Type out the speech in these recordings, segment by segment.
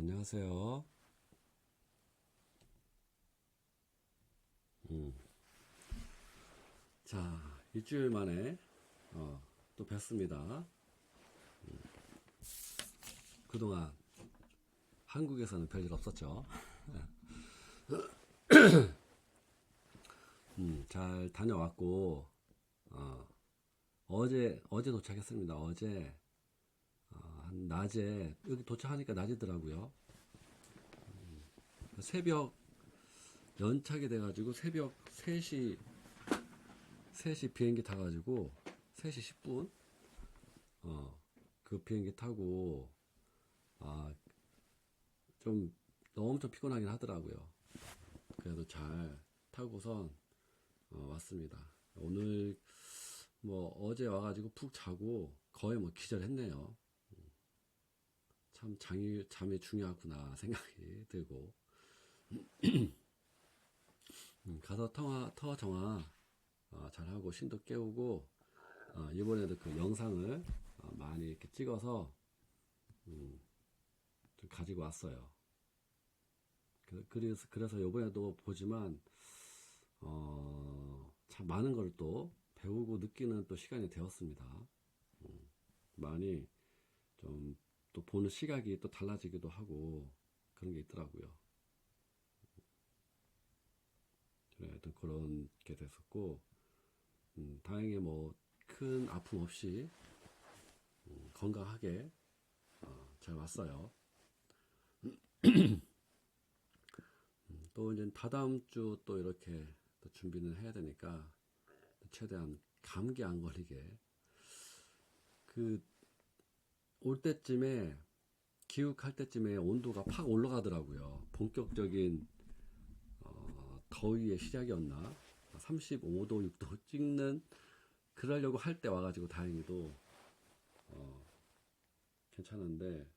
안녕하세요. 자, 일주일 만에 또 뵙습니다. 그동안 한국에서는 별일 없었죠. 잘 다녀왔고 어제 도착했습니다. 어제 한 낮에 여기 도착하니까 낮이더라고요. 새벽 연착이 돼가지고 새벽 3시 비행기 타가지고 3시 10분 그 비행기 타고 좀 엄청 피곤하긴 하더라고요. 그래도 잘 타고선 왔습니다. 오늘 뭐 어제 와가지고 푹 자고 거의 뭐 기절했네요. 참 잠이 중요하구나 생각이 들고 가서 터와 정화 잘하고 신도 깨우고 이번에도 그 영상을 많이 이렇게 찍어서 좀 가지고 왔어요. 그래서 이번에도 보지만 참 많은 걸 또 배우고 느끼는 또 시간이 되었습니다. 많이 좀 또 보는 시각이 또 달라지기도 하고 그런 게 있더라고요. 하여튼 그런 게 됐었고 다행히 뭐 큰 아픔 없이 건강하게 잘 왔어요. 또 이제 다다음 주 또 이렇게 또 준비는 해야 되니까 최대한 감기 안 걸리게 그 올 때쯤에 기욱할 때쯤에 온도가 팍 올라가더라고요. 본격적인 더위의 시작이었나 35도 6도 찍는 그러려고 할 때 와가지고 다행히도 괜찮은데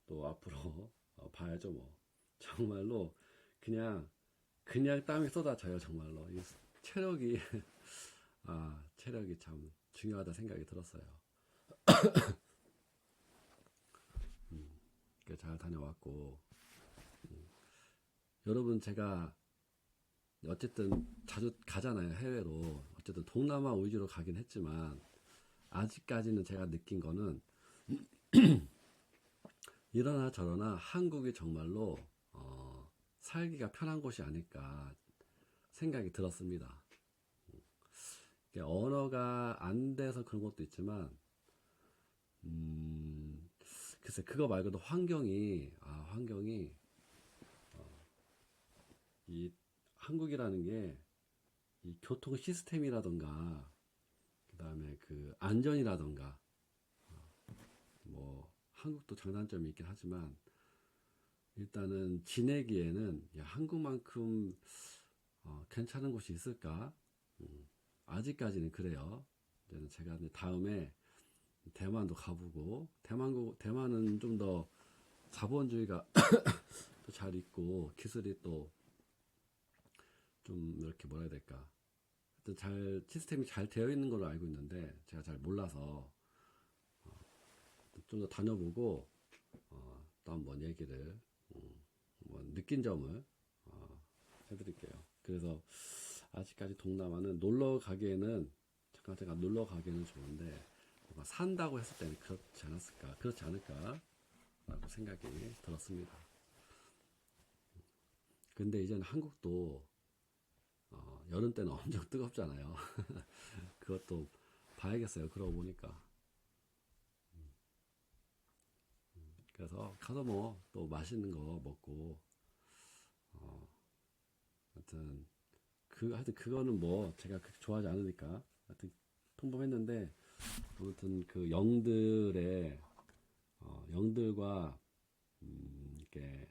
또 앞으로 봐야죠 뭐. 정말로 그냥 땀이 쏟아져요 정말로. 이 체력이 체력이 참 중요하다 생각이 들었어요. 잘 다녀왔고 여러분 제가 어쨌든 자주 가잖아요 해외로. 어쨌든 동남아 위주로 가긴 했지만 아직까지는 제가 느낀 거는 이러나 저러나 한국이 정말로 살기가 편한 곳이 아닐까 생각이 들었습니다. 언어가 안 돼서 그런 것도 있지만 글쎄 그거 말고도 환경이 이 한국이라는 게 이 교통 시스템이라던가 그 다음에 그 안전이라던가 뭐 한국도 장단점이 있긴 하지만 일단은 지내기에는 야, 한국만큼 괜찮은 곳이 있을까? 아직까지는 그래요. 제가 다음에 대만도 가보고 대만은 좀 더 자본주의가 또 잘 있고 기술이 또 좀 이렇게 뭐라 해야 될까? 잘 시스템이 잘 되어 있는 걸로 알고 있는데 제가 잘 몰라서 좀 더 다녀보고 또 한번 얘기를 뭐 느낀 점을 해드릴게요. 그래서 아직까지 동남아는 놀러 가기에는 잠깐 놀러 가기에는 좋은데 뭔가 산다고 했을 때는 그렇지 않을까라고 생각이 들었습니다. 근데 이제는 한국도 여름 때는 엄청 뜨겁잖아요. 그것도 봐야겠어요. 그러고 보니까. 그래서 가서 뭐 또 맛있는 거 먹고 하여튼 그거는 뭐 제가 그렇게 좋아하지 않으니까 하여튼 평범했는데 아무튼 그 영들과 이렇게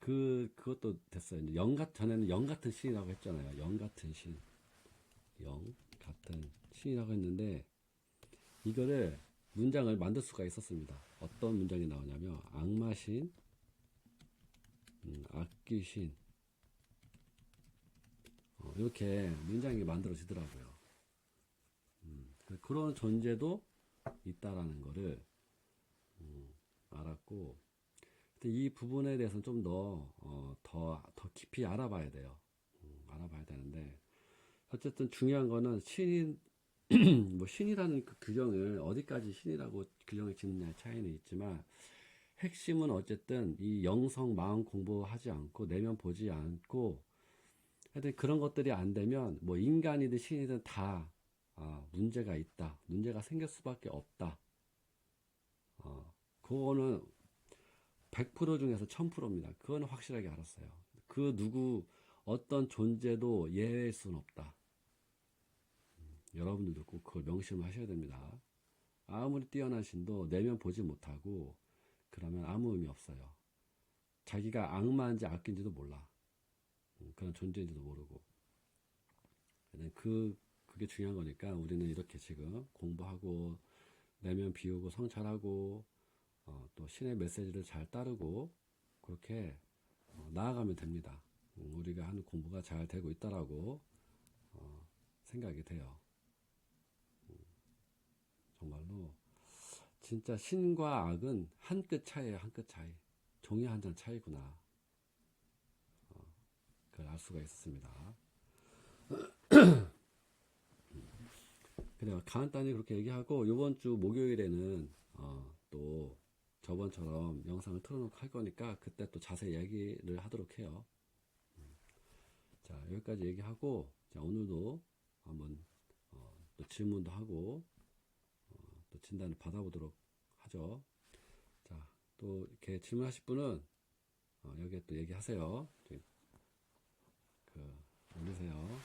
그것도 됐어요. 이제 전에는 영 같은 신이라고 했잖아요. 영 같은 신이라고 했는데 이거를 문장을 만들 수가 있었습니다. 어떤 문장이 나오냐면 악마신, 악귀신 이렇게 문장이 만들어지더라고요. 그런 존재도 있다라는 거를 알았고 이 부분에 대해서는 좀 더 깊이 알아봐야 돼요. 알아봐야 되는데, 어쨌든 중요한 거는 뭐 신이라는 그 규정을 어디까지 신이라고 규정을 짓느냐의 차이는 있지만, 핵심은 어쨌든 이 영성 마음 공부하지 않고 내면 보지 않고 하여튼 그런 것들이 안 되면 뭐 인간이든 신이든 다 문제가 있다. 문제가 생길 수밖에 없다. 그거는 100% 중에서 1000%입니다. 그건 확실하게 알았어요. 그 누구 어떤 존재도 예외일 수는 없다. 여러분들도 꼭 그걸 명심하셔야 됩니다. 아무리 뛰어난 신도 내면 보지 못하고 그러면 아무 의미 없어요. 자기가 악마인지 악기인지도 몰라. 그런 존재인지도 모르고. 그게 중요한 거니까 우리는 이렇게 지금 공부하고 내면 비우고 성찰하고 또 신의 메시지를 잘 따르고 그렇게 나아가면 됩니다. 우리가 하는 공부가 잘 되고 있다라고 생각이 돼요. 정말로 진짜 신과 악은 한 끗 차이에요. 한 끗 차이. 종이 한 장 차이구나. 그걸 알 수가 있었습니다. 그래요. 간단히 그렇게 얘기하고 이번 주 목요일에는 또 저번처럼 영상을 틀어놓고 할 거니까 그때 또 자세히 얘기를 하도록 해요. 자, 여기까지 얘기하고 자, 오늘도 한번 또 질문도 하고 또 진단을 받아보도록 하죠. 자, 또 이렇게 질문하실 분은 여기에 또 얘기하세요. 올리세요.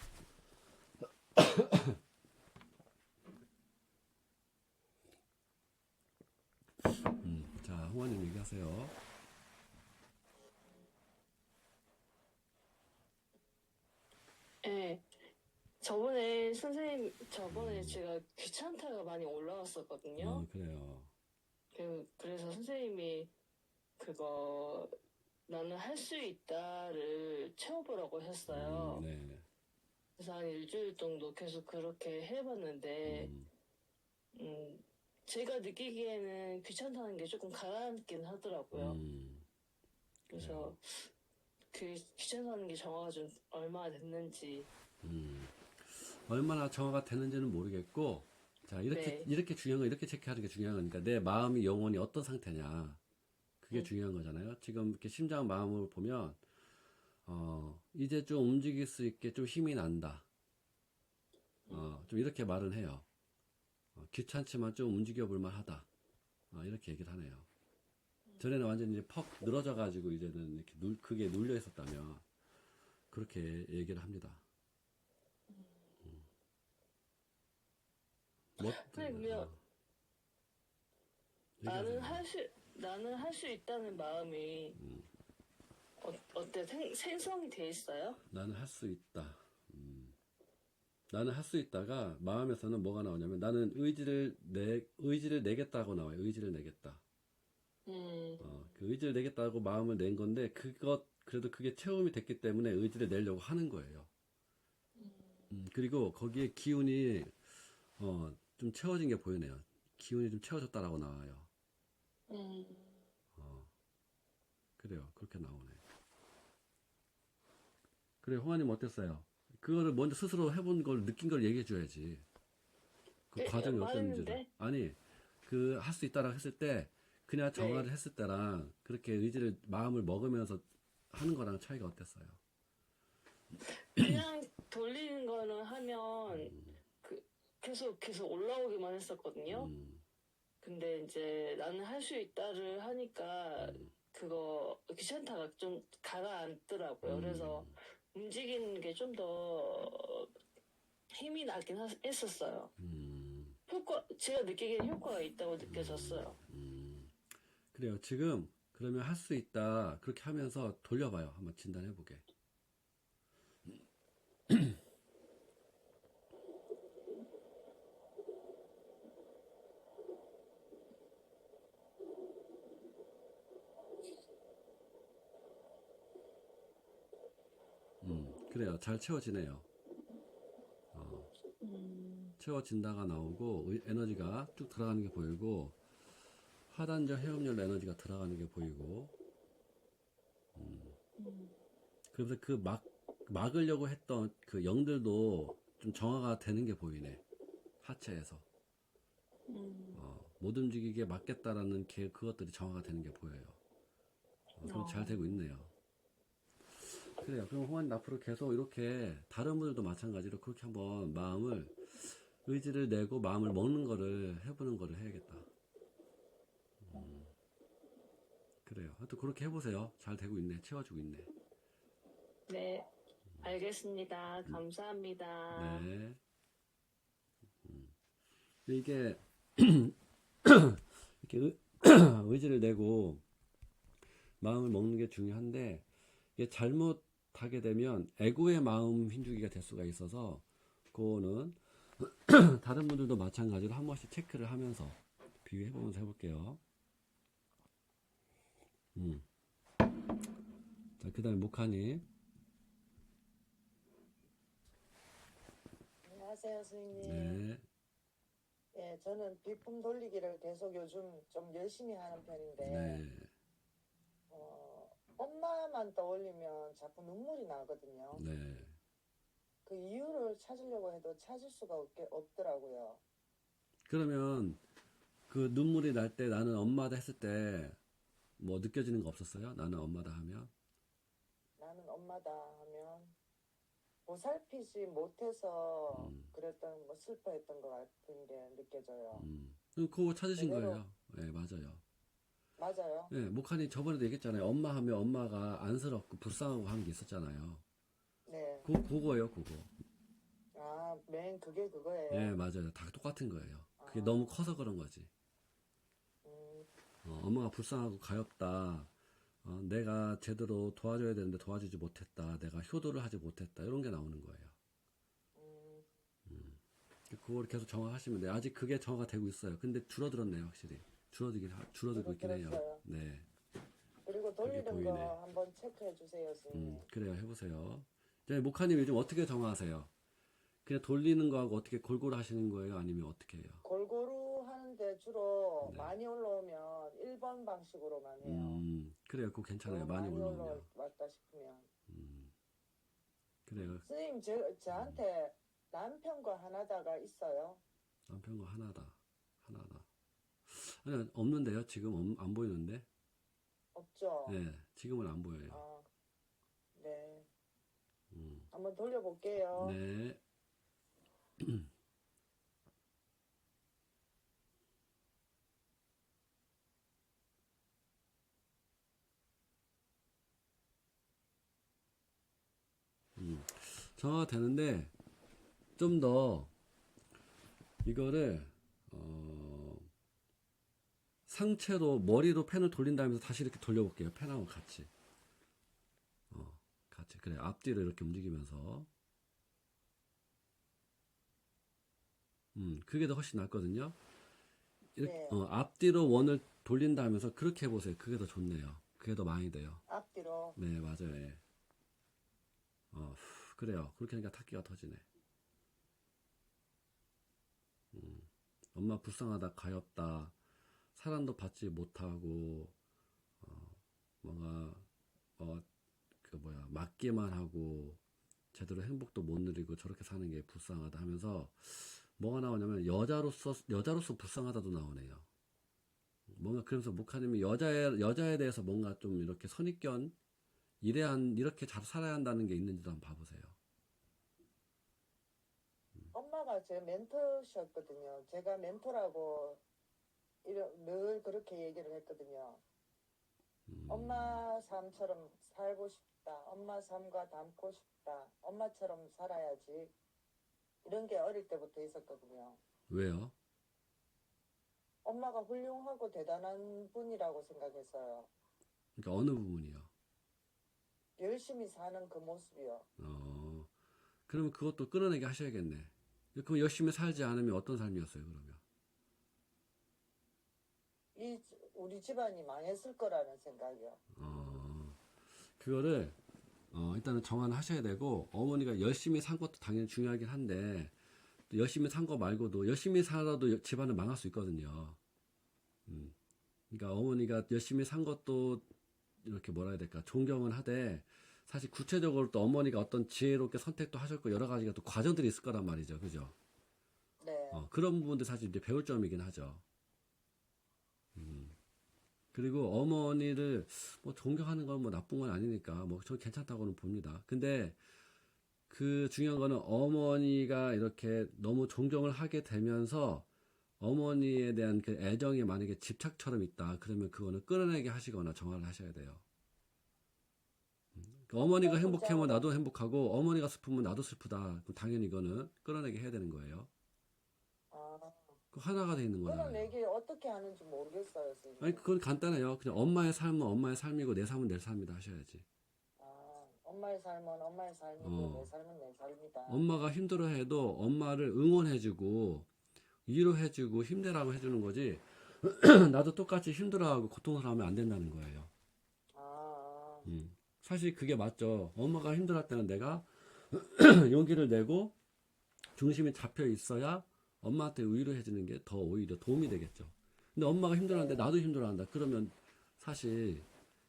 자, 홍원님 얘기하세요. 네, 저번에 제가 귀찮다가 많이 올라왔었거든요. 그래요. 그래서 선생님이 그거 나는 할 수 있다를 채워보라고 하셨어요. 네. 그래서 한 일주일 정도 계속 그렇게 해봤는데, 음, 제가 느끼기에는 귀찮다는 게 조금 가라앉긴 하더라고요. 그래요. 그래서 그 귀찮다는 게 정화가 좀 얼마나 됐는지. 얼마나 정화가 되는지는 모르겠고, 자, 네. 이렇게 중요한 거, 이렇게 체크하는 게 중요한 거니까, 내 마음이 영혼이 어떤 상태냐. 그게 음, 중요한 거잖아요. 지금 이렇게 심장 마음을 보면, 이제 좀 움직일 수 있게 좀 힘이 난다. 좀 이렇게 말은 해요. 귀찮지만 좀 움직여 볼만 하다. 이렇게 얘기를 하네요. 전에는 완전히 이제 퍽 늘어져가지고, 이제는 이렇게 그게 눌려 있었다면, 그렇게 얘기를 합니다. 뭐, 선생님, 얘기하세요. 나는 할 수 있다는 마음이 어때? 생성이 돼 있어요? 나는 할 수 있다. 나는 할 수 있다가 마음에서는 뭐가 나오냐면 나는 의지를 내겠다고 나와요. 의지를 내겠다. 음, 그 의지를 내겠다고 마음을 낸 건데 그래도 그게 체험이 됐기 때문에 의지를 내려고 하는 거예요. 그리고 거기에 기운이 좀 채워진 게 보이네요. 기운이 좀 채워졌다라고 나와요. 음, 그래요. 그렇게 나오네. 그래, 홍아님 어땠어요? 그거를 먼저 스스로 해본 걸 느낀 걸 얘기해 줘야지. 그 과정이 어땠는지를. 말했는데, 아니, 그 할 수 있다라고 했을 때 그냥 네. 정화를 했을 때랑 그렇게 마음을 먹으면서 하는 거랑 차이가 어땠어요? 그냥 돌리는 거는 하면 그, 계속 올라오기만 했었거든요. 근데 이제 나는 할 수 있다를 하니까 그거 귀찮다가 좀 가라앉더라고요. 그래서 움직이는 게 좀 더 힘이 나긴 했었어요. 제가 느끼기엔 효과가 있다고 느껴졌어요. 그래요. 지금 그러면 할 수 있다 그렇게 하면서 돌려봐요. 한번 진단해 보게. 그래요. 잘 채워지네요. 채워진다가 나오고 에너지가 쭉 들어가는 게 보이고 하단절 해음열 에너지가 들어가는 게 보이고 그래서 그 막으려고 했던 그 영들도 좀 정화가 되는 게 보이네. 하체에서. 못 움직이게 막겠다라는 그것들이 정화가 되는 게 보여요. 그럼 잘 되고 있네요. 그래요. 그럼 홍아님 앞으로 계속 이렇게 다른 분들도 마찬가지로 그렇게 한번 의지를 내고 마음을 먹는 거를 해보는 거를 해야겠다. 그래요. 하여튼 그렇게 해보세요. 잘 되고 있네. 채워주고 있네. 네, 알겠습니다. 감사합니다. 네. 근데 이게 이렇게 의지를 내고 마음을 먹는 게 중요한데 이게 잘못하게 되면 에고의 마음 힘주기가 될 수가 있어서 그거는 다른 분들도 마찬가지로 한 번씩 체크를 하면서 비교해보면서 해볼게요. 자, 그 다음에 목하님. 안녕하세요, 스님님. 네. 예, 저는 비품 돌리기를 계속 요즘 좀 열심히 하는 편인데, 네. 엄마만 떠올리면 자꾸 눈물이 나거든요. 네. 그 이유를 찾으려고 해도 찾을 수가 없더라고요. 그러면 그 눈물이 날 때 나는 엄마다 했을 때 뭐 느껴지는 거 없었어요? 나는 엄마다 하면? 나는 엄마다 하면 보살피지 못해서 그랬던, 슬퍼했던 것 같은 게 느껴져요. 그거 찾으신 제대로- 거예요. 네, 맞아요. 맞아요. 네, 목하니 저번에도 얘기했잖아요. 엄마 하면 엄마가 안쓰럽고 불쌍하고 하는 게 있었잖아요. 네. 그거예요, 그거. 아, 그게 그거예요. 네, 맞아요. 다 똑같은 거예요. 그게 아. 너무 커서 그런 거지. 음, 엄마가 불쌍하고 가엾다. 내가 제대로 도와줘야 되는데 도와주지 못했다. 내가 효도를 하지 못했다. 이런 게 나오는 거예요. 음, 그걸 계속 정화하시면 돼요. 아직 그게 정화가 되고 있어요. 근데 줄어들었네요, 확실히. 줄어들고 있긴 해요. 줄어들었어요. 네. 그리고 돌리는 보이네. 거 한번 체크해 주세요, 스님. 그래요. 해보세요. 이제 목하님 요즘 어떻게 정화하세요? 그냥 돌리는 거하고 어떻게 골고루 하시는 거예요? 아니면 어떻게 해요? 골고루 하는데 주로 네. 많이 올라오면 1번 방식으로만 해요. 그래요. 그거 괜찮아요. 너무 많이 올라오면. 올라왔다 싶으면. 그래요. 스님, 저한테 남편과 하나다가 있어요? 남편과 하나다. 아니, 없는데요. 지금 안 보이는데? 없죠? 네. 지금은 안 보여요. 아, 네. 한번 돌려볼게요. 네. 정화가 되는데 좀 더 이거를 상체로 머리로 펜을 돌린다면서 다시 이렇게 돌려볼게요. 펜하고 같이. 같이. 그래. 앞뒤로 이렇게 움직이면서. 그게 더 훨씬 낫거든요. 이렇게, 네. 앞뒤로 원을 돌린다 하면서 그렇게 해보세요. 그게 더 좋네요. 그게 더 많이 돼요. 앞뒤로. 네, 맞아요. 예. 그래요. 그렇게 하니까 탁기가 터지네. 엄마 불쌍하다, 가엾다, 사랑도 받지 못하고, 뭔가, 맞기만 하고, 제대로 행복도 못 누리고 저렇게 사는 게 불쌍하다 하면서, 뭐가 나오냐면, 여자로서 불쌍하다도 나오네요. 뭔가, 그러면서 목사님이 여자에 대해서 뭔가 좀 이렇게 선입견, 이렇게 잘 살아야 한다는 게 있는지도 한번 봐보세요. 엄마가 제 멘토셨거든요. 제가 멘토라고 늘 그렇게 얘기를 했거든요. 엄마 삶처럼 살고 싶다. 엄마 삶과 닮고 싶다. 엄마처럼 살아야지. 이런 게 어릴 때부터 있었거든요. 왜요? 엄마가 훌륭하고 대단한 분이라고 생각했어요. 그러니까 어느 부분이요? 열심히 사는 그 모습이요. 그러면 그것도 끌어내게 하셔야겠네. 그럼 열심히 살지 않으면 어떤 삶이었어요, 그러면? 우리 집안이 망했을 거라는 생각이요. 그거를 일단은 정한하셔야 되고, 어머니가 열심히 산 것도 당연히 중요하긴 한데 또 열심히 산 거 말고도 열심히 살아도 집안은 망할 수 있거든요. 그러니까 어머니가 열심히 산 것도 이렇게 뭐라 해야 될까, 존경은 하되, 사실 구체적으로 또 어머니가 어떤 지혜롭게 선택도 하셨고, 여러 가지가 또 과정들이 있을 거란 말이죠. 그죠? 네. 그런 부분도 사실 이제 배울 점이긴 하죠. 그리고 어머니를 뭐 존경하는 건 뭐 나쁜 건 아니니까, 뭐 저 괜찮다고는 봅니다. 근데 그 중요한 거는 어머니가 이렇게 너무 존경을 하게 되면서 어머니에 대한 그 애정이 만약에 집착처럼 있다. 그러면 그거는 끌어내게 하시거나 정화를 하셔야 돼요. 그러니까 어머니가 행복하면 나도 행복하고 어머니가 슬프면 나도 슬프다. 그럼 당연히 이거는 끌어내게 해야 되는 거예요. 아, 그 하나가 돼 있는 거잖아요. 끌어내기 어떻게 하는지 모르겠어요, 선생님. 아니 그건 간단해요. 그냥 엄마의 삶은 엄마의 삶이고 내 삶은 내 삶이다 하셔야지. 엄마의 삶은 엄마의 삶이고 내 삶은 내 삶이다. 엄마가 힘들어해도 엄마를 응원해주고 위로해주고 힘내라고 해주는 거지. 나도 똑같이 힘들어하고 고통스러워하면 안 된다는 거예요. 사실 그게 맞죠. 엄마가 힘들어할 때는 내가 용기를 내고 중심이 잡혀 있어야 엄마한테 위로해주는 게 더 오히려 도움이 되겠죠. 근데 엄마가 힘들어하는데 나도 힘들어한다. 그러면 사실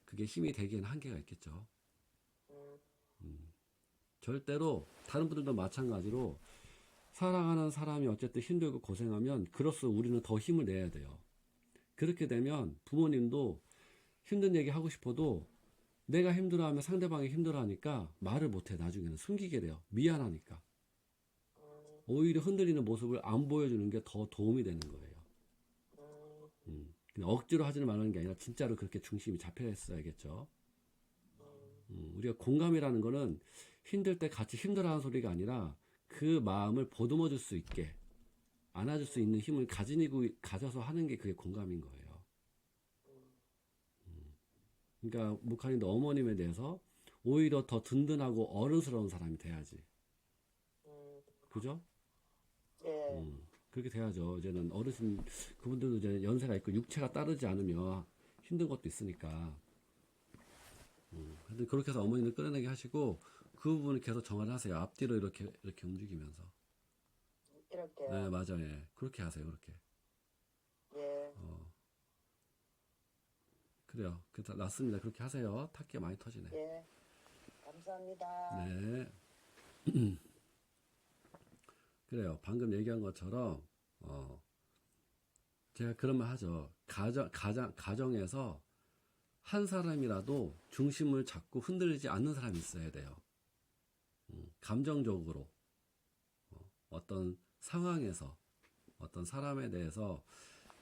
그게 힘이 되기에는 한계가 있겠죠. 절대로 다른 분들도 마찬가지로 사랑하는 사람이 어쨌든 힘들고 고생하면 그로써 우리는 더 힘을 내야 돼요. 그렇게 되면 부모님도 힘든 얘기 하고 싶어도 내가 힘들어하면 상대방이 힘들어하니까 말을 못해. 나중에는 숨기게 돼요. 미안하니까. 오히려 흔들리는 모습을 안 보여주는 게 더 도움이 되는 거예요. 그냥 억지로 하지는 말라는 게 아니라 진짜로 그렇게 중심이 잡혀 있어야겠죠. 우리가 공감이라는 거는 힘들 때 같이 힘들어하는 소리가 아니라 그 마음을 보듬어 줄 수 있게 안아줄 수 있는 힘을 가져서 하는 게 그게 공감인 거예요. 그러니까 목사님도 어머님에 대해서 오히려 더 든든하고 어른스러운 사람이 돼야지. 그죠? 예. 그렇게 돼야죠. 이제는 어르신 그분들도 이제 연세가 있고 육체가 따르지 않으면 힘든 것도 있으니까. 근데 그렇게 해서 어머니를 끌어내게 하시고 그 부분을 계속 정화를 하세요. 앞뒤로 이렇게 움직이면서. 이렇게. 네, 맞아요. 예. 그렇게 하세요. 그렇게. 예. 그래요. 그래서 낫습니다. 그렇게 하세요. 탁기가 많이 터지네. 예. 감사합니다. 네. 그래요. 방금 얘기한 것처럼 제가 그런 말 하죠. 가정에서 한 사람이라도 중심을 잡고 흔들리지 않는 사람이 있어야 돼요. 감정적으로 어떤 상황에서 어떤 사람에 대해서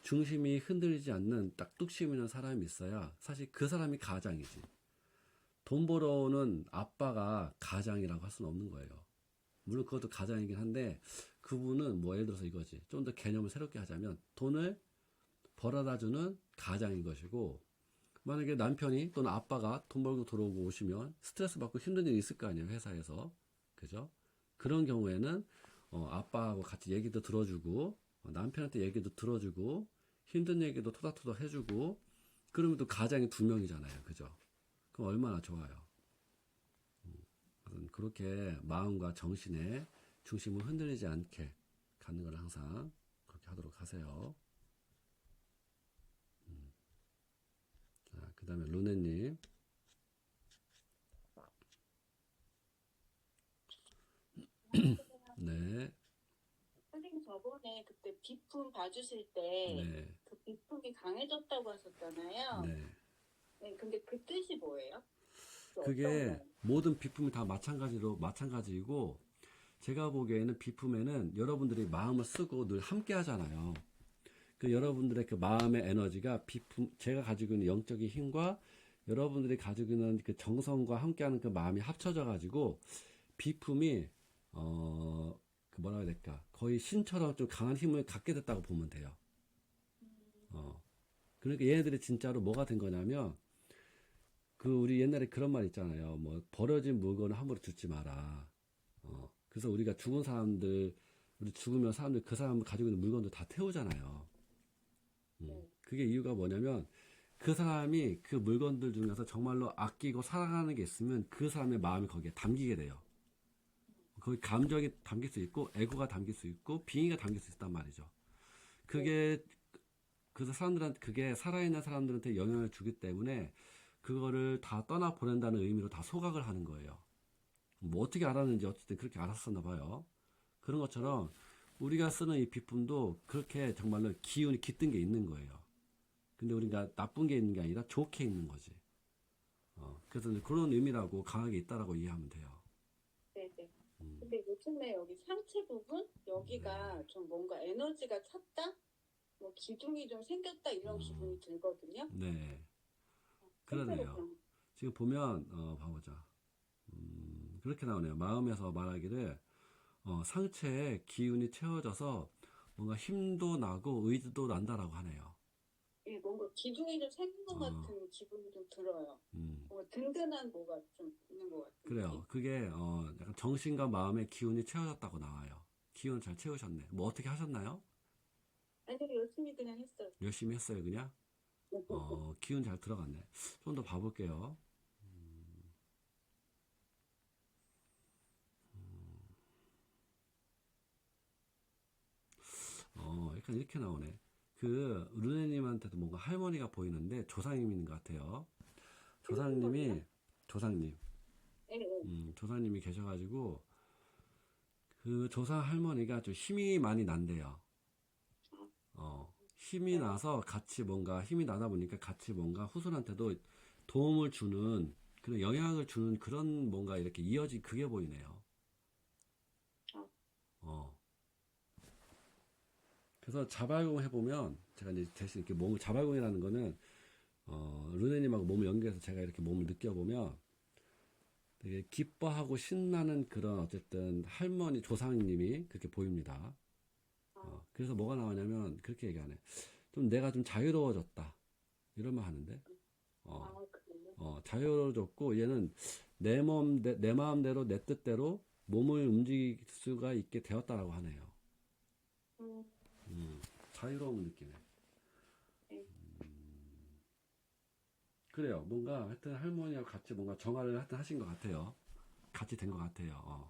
중심이 흔들리지 않는 딱 뚝심 있는 사람이 있어야 사실 그 사람이 가장이지. 돈 벌어오는 아빠가 가장이라고 할 수는 없는 거예요. 물론 그것도 가장이긴 한데 그분은 뭐 예를 들어서 이거지. 좀 더 개념을 새롭게 하자면 돈을 벌어다주는 가장인 것이고 만약에 남편이 또는 아빠가 돈 벌고 들어오고 오시면 스트레스 받고 힘든 일이 있을 거 아니에요. 회사에서. 그죠? 그런 경우에는 아빠하고 같이 얘기도 들어주고 남편한테 얘기도 들어주고 힘든 얘기도 토닥토닥 해주고 그러면 또 가장이 2명이잖아요. 그죠? 그럼 얼마나 좋아요. 그렇게 마음과 정신의 중심을 흔들리지 않게 가는 걸 항상 그렇게 하도록 하세요. 자, 그 다음에 루네님. 네. 선생님 저번에 그때 비품 봐주실 때 네. 그 비품이 강해졌다고 하셨잖아요. 네. 네, 근데 그 뜻이 뭐예요? 그게 모든 비품이 다 마찬가지이고 제가 보기에는 비품에는 여러분들이 마음을 쓰고 늘 함께 하잖아요. 그 여러분들의 그 마음의 에너지가 제가 가지고 있는 영적인 힘과 여러분들이 가지고 있는 그 정성과 함께하는 그 마음이 합쳐져 가지고 비품이 그 뭐라 해야 될까? 거의 신처럼 좀 강한 힘을 갖게 됐다고 보면 돼요. 그러니까 얘네들이 진짜로 뭐가 된 거냐면 그 우리 옛날에 그런 말 있잖아요. 뭐 버려진 물건을 함부로 줍지 마라. 그래서 우리가 죽은 사람들 우리 죽으면 사람들 그 사람 가지고 있는 물건들 다 태우잖아요. 그게 이유가 뭐냐면 그 사람이 그 물건들 중에서 정말로 아끼고 사랑하는 게 있으면 그 사람의 마음이 거기에 담기게 돼요. 거기 감정이 담길 수 있고 에고가 담길 수 있고 빙의가 담길 수 있단 말이죠. 그게 그래서 사람들한테 그게 살아있는 사람들한테 영향을 주기 때문에 그거를 다 떠나 보낸다는 의미로 다 소각을 하는 거예요. 뭐 어떻게 알았는지 어쨌든 그렇게 알았었나 봐요. 그런 것처럼 우리가 쓰는 이 비품도 그렇게 정말로 기운이 깃든 게 있는 거예요. 근데 우리가 나쁜 게 있는 게 아니라 좋게 있는 거지. 그래서 그런 의미라고 강하게 있다라고 이해하면 돼요. 네네. 근데 요즘에 여기 상체 부분 여기가 좀 뭔가 에너지가 찼다, 뭐 기둥이 좀 생겼다 이런 기분이 들거든요. 네. 실제로 그러네요. 그런- 지금 보면, 봐보자. 그렇게 나오네요. 마음에서 말하기를, 상체에 기운이 채워져서 뭔가 힘도 나고 의지도 난다라고 하네요. 예, 뭔가 기둥이 좀 생긴 것 어. 같은 기분이 좀 들어요. 음, 뭔가 든든한 뭐가 좀 있는 것 같은 그래요. 느낌? 그게, 약간 정신과 마음의 기운이 채워졌다고 나와요. 기운 잘 채우셨네. 뭐 어떻게 하셨나요? 아니, 되게 열심히 그냥 했어요. 열심히 했어요, 그냥? 기운 잘 들어갔네. 좀 더 봐볼게요. 약간 이렇게 나오네. 그, 르네님한테도 뭔가 할머니가 보이는데 조상님인 것 같아요. 조상님이, 조상님. 예, 예. 조상님이 계셔가지고, 그 조상 할머니가 좀 힘이 많이 난대요. 힘이 나서 같이 뭔가, 힘이 나다 보니까 같이 뭔가 후손한테도 도움을 주는, 그런 영향을 주는 그런 뭔가 이렇게 이어진 그게 보이네요. 어. 그래서 자발공 해보면, 제가 이제 대신 이렇게 몸을, 자발공이라는 거는, 르네님하고 몸을 연결해서 제가 이렇게 몸을 느껴보면, 되게 기뻐하고 신나는 그런 어쨌든 할머니, 조상님이 그렇게 보입니다. 그래서 뭐가 나오냐면, 그렇게 얘기하네. 좀 내가 좀 자유로워졌다. 이런 말 하는데, 아, 그래요? 자유로워졌고, 얘는 내 마음대로, 내 뜻대로 몸을 움직일 수가 있게 되었다라고 하네요. 자유로움을 느끼네. 네. 그래요. 뭔가 하여튼 할머니하고 같이 뭔가 정화를 하여튼 하신 것 같아요. 같이 된 것 같아요.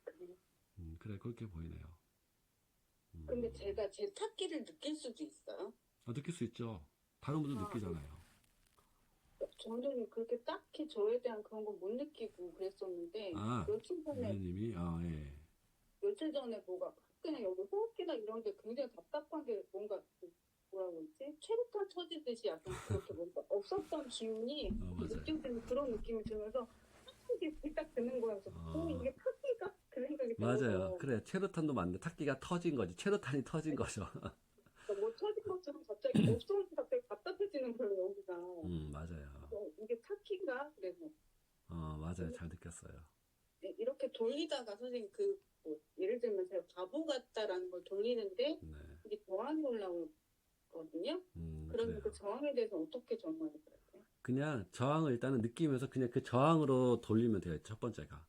그래요? 그래, 그렇게 보이네요. 근데 제가 제 찾기를 느낄 수도 있어요. 느낄 수 있죠. 다른 분도 느끼잖아요. 저는 그렇게 딱히 저에 대한 그런 거 못 느끼고 그랬었는데 누님이, 예. 며칠 전에 뭐가 그냥 여기 호흡기나 이런 게 굉장히 답답한 게 뭔가 뭐라고 그러지? 최루탄 터지듯이 약간 그렇게 뭔가 없었던 기운이 맞아요. 느껴지는 그런 느낌이 들면서 이게 딱 드는 거여서 이게 타기가 그 생각이 맞아요. 들어서 그래, 체류탄도 맞는데 탁기가 터진 거지. 체류탄이 터진 거죠. 뭐 터진 것처럼 갑자기 없어서 갑자기 답답해지는 거예요 여기가. 맞아요. 이게 타기인가? 그래서 맞아요. 잘 느꼈어요. 네, 이렇게 돌리다가 선생님 뭐 예를 들면 제가 바보 같다라는 걸 돌리는데 네. 이게 저항이 올라오거든요. 그러면 그래요. 그 저항에 대해서 어떻게 전망을 해야 돼요? 그냥 저항을 일단은 느끼면서 그냥 그 저항으로 돌리면 돼요. 첫 번째가.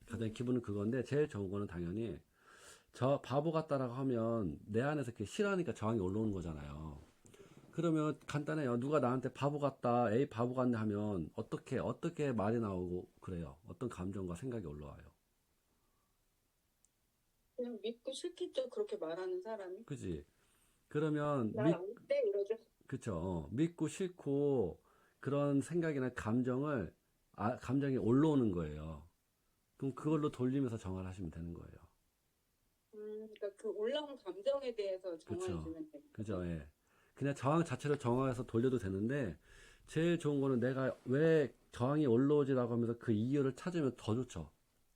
가장 기분은 그건데 제일 좋은 거는 당연히 저 바보 같다라고 하면 내 안에서 그게 싫어하니까 저항이 올라오는 거잖아요. 그러면 간단해요. 누가 나한테 바보 같다, 에이 바보 같네 하면 어떻게 말이 나오고 그래요. 어떤 감정과 생각이 올라와요. 그냥 믿고 싫겠죠 그렇게 말하는 사람이. 그지? 그러면 나안돼 이러죠. 그쵸. 믿고 싫고 그런 생각이나 감정이 올라오는 거예요. 그럼 그걸로 돌리면서 정화를 하시면 되는 거예요. 그러니까 그 올라온 감정에 대해서 그쵸. 정화해주면 돼요. 그죠, 예. 그냥 저항 자체를 정화해서 돌려도 되는데, 제일 좋은 거는 내가 왜 저항이 올라오지라고 하면서 그 이유를 찾으면 더 좋죠.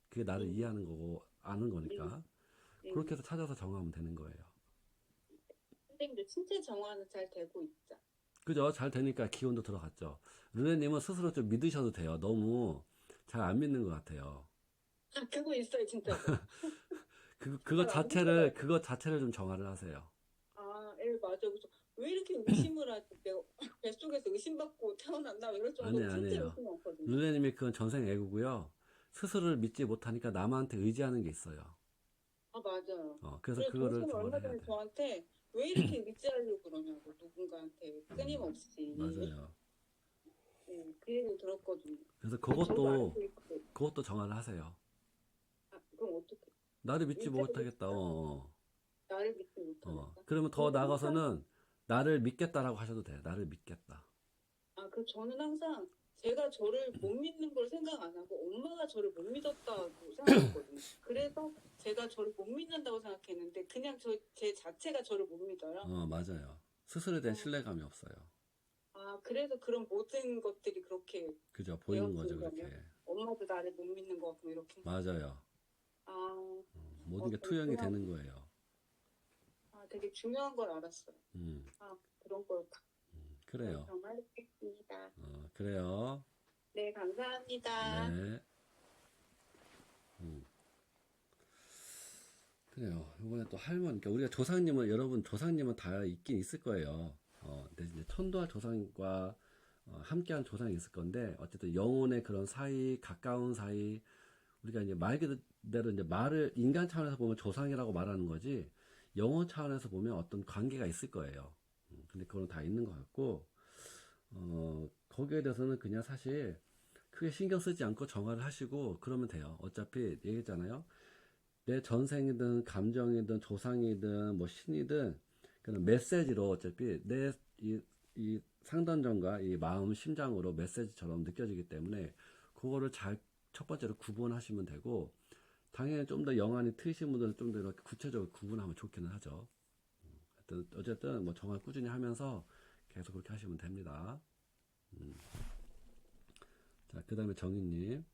그게 나를 이해하는 거고, 아는 거니까. 그렇게 해서 찾아서 정화하면 되는 거예요. 선생님도 신체 정화는 잘 되고 있죠. 그죠? 잘 되니까 기운도 들어갔죠. 르네님은 스스로 좀 믿으셔도 돼요. 너무 잘 안 믿는 것 같아요. 아, 그거 있어요, 진짜. 그거 자체를 좀 정화를 하세요. 아, 예, 맞아. 그래서 왜 이렇게 의심을 하지? 내가 뱃속에서 의심받고 태어났나? 이럴 정도로 진짜 아니에요. 의심이 없거든요. 르네님이 그건 전생 애고고요. 스스로를 믿지 못하니까 남한테 의지하는 게 있어요. 아, 맞아요. 그래서 그래서 그거를 동생이 얼마 정화를 해야 전에 돼. 저한테 왜 이렇게 의지하려고 그러냐고, 누군가한테 끊임없이. 맞아요. 네, 그 얘기를 들었거든요. 그래서 저도 알고 있고. 그것도 정화를 하세요. 아, 그럼 어떻게? 나를 믿지 의지하고 못하겠다. 있다? 나를 믿지 못하겠다? 그러면 더 나아가서는 나를 믿겠다라고 하셔도 돼요. 나를 믿겠다. 아, 그 저는 항상 제가 저를 못 믿는 걸 생각 안 하고 엄마가 저를 못 믿었다고 생각했거든요. 그래서 제가 저를 못 믿는다고 생각했는데 그냥 제 자체가 저를 못 믿어요. 맞아요. 스스로에 대한 신뢰감이 없어요. 그래서 그런 모든 것들이 그렇게 그죠? 보이는 거죠, 되었던 그렇게. 거예요? 엄마도 나를 못 믿는 것 같고 이렇게. 맞아요. 아, 모든 게 되게 투영이 중요한- 되는 거예요. 되게 중요한 걸 알았어요. 음, 그런 걸 그래요. 정말 알겠습니다. 그래요. 네, 감사합니다. 네. 그래요. 이번에 또 할머니, 그러니까 우리가 조상님은, 여러분 조상님은 다 있긴 있을 거예요. 근데 이제 천도할 조상과 함께한 조상이 있을 건데, 어쨌든 영혼의 그런 사이, 가까운 사이, 우리가 이제 말 그대로 이제 말을 인간 차원에서 보면 조상이라고 말하는 거지, 영혼 차원에서 보면 어떤 관계가 있을 거예요. 근데 그건 다 있는 것 같고, 거기에 대해서는 그냥 사실 크게 신경 쓰지 않고 정화를 하시고 그러면 돼요. 어차피 얘기했잖아요. 내 전생이든 감정이든 조상이든 뭐 신이든 그런 메시지로 어차피 내 이 상단전과 이 마음 심장으로 메시지처럼 느껴지기 때문에 그거를 잘 첫 번째로 구분하시면 되고, 당연히 좀 더 영안이 트이신 분들은 좀 더 이렇게 구체적으로 구분하면 좋기는 하죠. 어쨌든 뭐 정화 꾸준히 하면서 계속 그렇게 하시면 됩니다. 자, 그 다음에 정희님.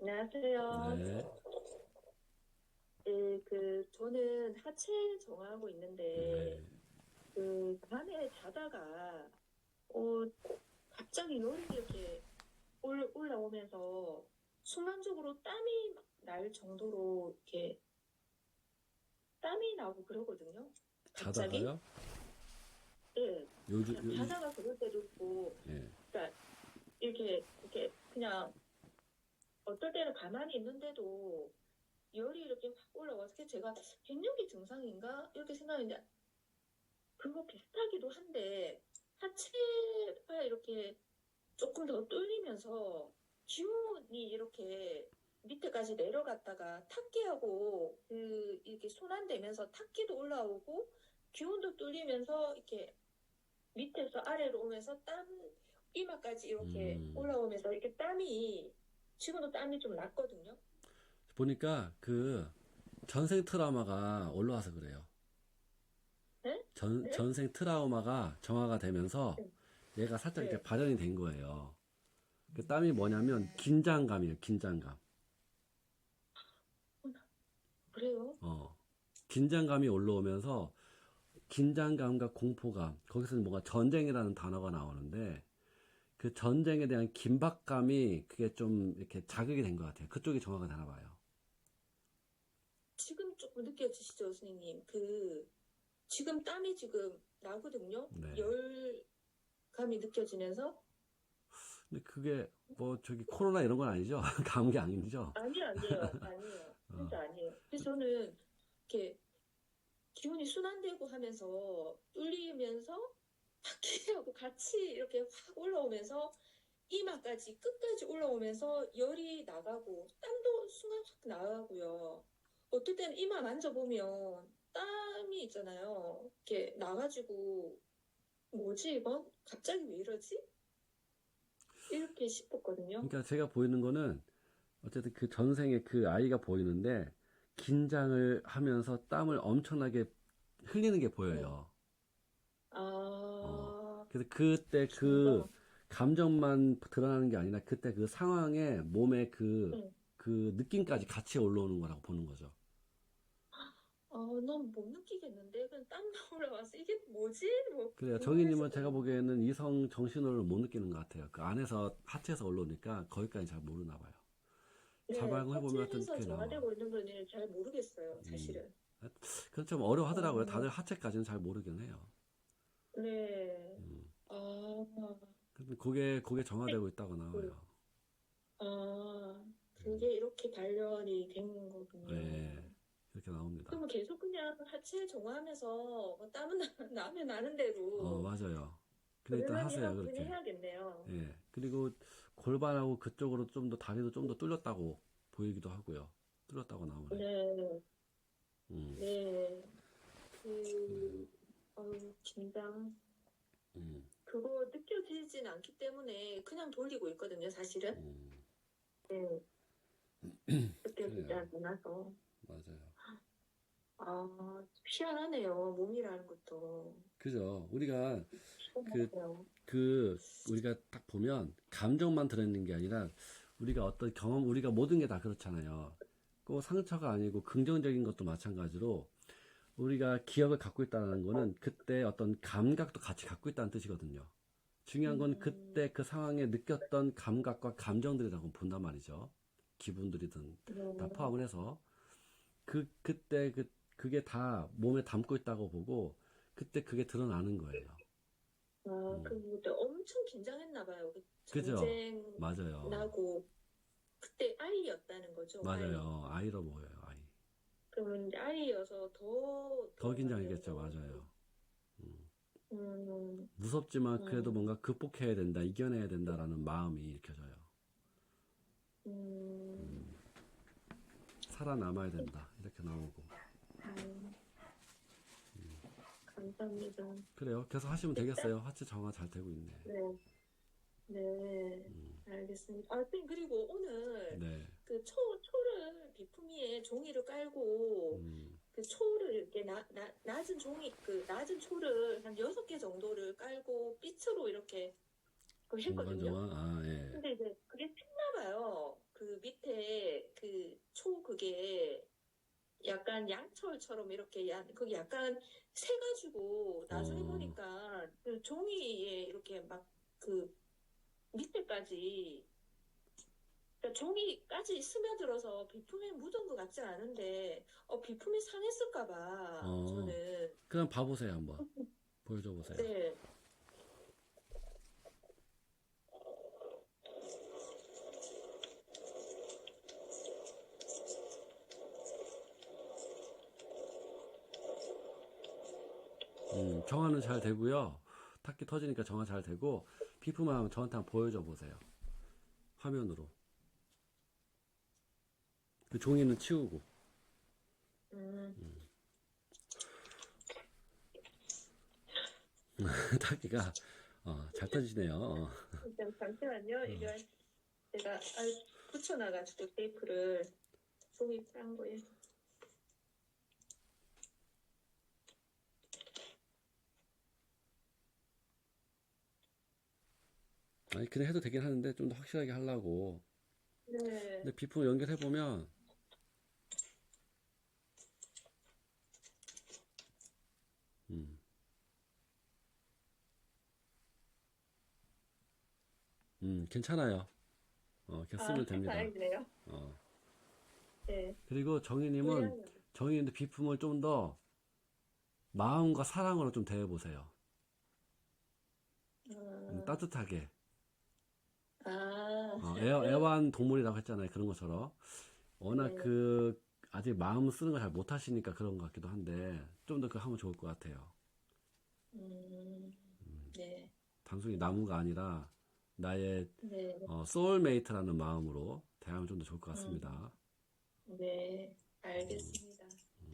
안녕하세요. 네. 저는 하체 정화하고 있는데, 네. 밤에 자다가, 갑자기 열이 이렇게 올라오면서, 순간적으로 땀이 날 정도로 이렇게 땀이 나고 그러거든요. 갑자기. 자다가요? 예. 요즘, 자다가 그럴 때도 있고, 예. 그러니까 이렇게 그냥 어떨 때는 가만히 있는데도 열이 이렇게 확 올라와서 제가 갱년기 증상인가 이렇게 생각했는데 그거 비슷하기도 한데 하체가 이렇게 조금 더 뚫리면서 기운이 이렇게 밑에까지 내려갔다가 탁기하고 이렇게 순환되면서 탁기도 올라오고 기운도 뚫리면서 이렇게 밑에서 아래로 오면서 땀 이마까지 이렇게 올라오면서 이렇게 땀이 지금도 땀이 좀 났거든요. 보니까 그 전생 트라우마가 올라와서 그래요. 네? 전생 트라우마가 정화가 되면서 얘가 살짝 이렇게 네. 발현이 된 거예요. 그 땀이 뭐냐면 긴장감이에요, 긴장감. 그래요? 긴장감이 올라오면서 긴장감과 공포감, 거기서는 뭔가 전쟁이라는 단어가 나오는데 그 전쟁에 대한 긴박감이 그게 좀 이렇게 자극이 된 것 같아요. 그쪽이 정화가 되나 봐요. 지금 조금 느껴지시죠, 선생님? 지금 땀이 지금 나거든요. 네. 열감이 느껴지면서. 근데 그게 뭐 저기 코로나 이런 건 아니죠? 감기 아니죠? 아니에요. 진짜 아니에요. 그래서 저는 이렇게 기운이 순환되고 하면서 뚫리면서 탁기하고 같이 이렇게 확 올라오면서 이마까지 끝까지 올라오면서 열이 나가고 땀도 순간 확 나가고요. 어떨 때는 이마 만져보면 땀이 있잖아요. 이렇게 나가지고 뭐지 이건? 갑자기 왜 이러지? 이렇게 싶었거든요. 그러니까 제가 보이는 거는 어쨌든 그 전생에 그 아이가 보이는데 긴장을 하면서 땀을 엄청나게 흘리는 게 보여요. 그래서 그때 그 감정만 드러나는 게 아니라 그때 그 상황에 몸에 그 느낌까지 같이 올라오는 거라고 보는 거죠. 난 못 느끼겠는데 그냥 땀 올라와서 이게 뭐지? 뭐 그래요. 궁금해서 정희님은 제가 보기에는 이성 정신호를 못 느끼는 것 같아요. 그 안에서 하체에서 올라오니까 거기까지 잘 모르나 봐요. 자발해보면 하여튼 하체에서 그게 나와. 정화되고 있는 거는 잘 모르겠어요, 사실은. 그건 좀 어려워하더라고요. 다들 하체까지는 잘 모르긴 해요. 네. 근데 그게 정화되고 있다고 나와요. 그게 이렇게 단련이 된 거군요. 네, 이렇게 나옵니다. 그러면 계속 그냥 하체 정화하면서 뭐 땀은 나면 나는 대로 맞아요. 근데 일단 하세요, 그렇게. 그냥 해야겠네요. 예. 그리고 골반하고 그쪽으로 좀 더 다리도 좀 더 뚫렸다고 보이기도 하고요. 뚫렸다고 나오네. 네. 음. 네. 긴장. 음, 그거 느껴지진 않기 때문에 그냥 돌리고 있거든요, 사실은. 음, 네, 느껴지지 그래요. 않아서. 맞아요. 아, 희한하네요, 몸이라는 것도. 그죠? 우리가 희한하네요. 우리가 딱 보면 감정만 들어있는 게 아니라 우리가 어떤 경험, 우리가 모든 게 다 그렇잖아요. 꼭 상처가 아니고 긍정적인 것도 마찬가지로 우리가 기억을 갖고 있다는 거는 그때 어떤 감각도 같이 갖고 있다는 뜻이거든요. 중요한 건 그때 그 상황에 느꼈던 감각과 감정들이라고 본단 말이죠. 기분들이든 다 네. 포함을 해서 그때 그게 다 몸에 담고 있다고 보고 그때 그게 드러나는 거예요. 아, 그때 엄청 긴장했나 봐요. 그 그죠? 전쟁 맞아요. 나고 그때 아이였다는 거죠. 아이. 맞아요. 아이로 보여요, 아이. 그러면 이제 아이여서 더 긴장했겠죠, 맞아요. 음, 무섭지만 그래도 음, 뭔가 극복해야 된다, 이겨내야 된다라는 마음이 일으켜져요. 음, 살아남아야 된다, 이렇게 나오고. 음, 감사합니다. 그래요. 계속 하시면 되겠어요. 하체 정화 잘 되고 있네. 네, 네, 알겠습니다. 아, 쌤, 그리고 오늘 네. 그 초를 비품위에 종이를 깔고 음, 그 초를 이렇게 낮은 종이, 그 낮은 초를 한 6개 정도를 깔고 빛으로 이렇게 그걸 공간 했거든요. 정화, 아, 예. 근데 이제 그게 튀나 봐요. 그 밑에 그 초 그게 약간 양철처럼 이렇게 그게 약간 새가지고 나중에 어, 보니까 그 종이에 이렇게 막 그 밑에까지 그러니까 종이까지 스며들어서 비품에 묻은 것 같지 않은데 비품이 상했을까 봐 어. 저는 그럼 봐보세요, 한번. 보여줘 보세요. 네. 정화는 잘 되고요. 탁기 터지니까 정화 잘 되고, 피부만 한번 저한테 한번 보여줘 보세요. 화면으로. 그 종이는 치우고. 탁기가, 잘 터지네요. 잠시만요. 이거 제가 붙여놔가지고 테이프를 종이 딴 거에 아니, 그냥 해도 되긴 하는데, 좀 더 확실하게 하려고. 네. 근데 비품 연결해보면, 괜찮아요. 그냥 쓰면 됩니다. 다행이네요. 어. 네. 그리고 정희님도 비품을 좀 더 마음과 사랑으로 좀 대해보세요. 따뜻하게. 애완 동물이라고 했잖아요. 그런 것처럼. 워낙 네. 아직 마음 쓰는 걸 잘 못하시니까 그런 것 같기도 한데, 좀 더 그거 하면 좋을 것 같아요. 네. 단순히 나무가 아니라, 나의, 네. 소울메이트라는 마음으로 대하면 좀 더 좋을 것 같습니다. 네. 알겠습니다.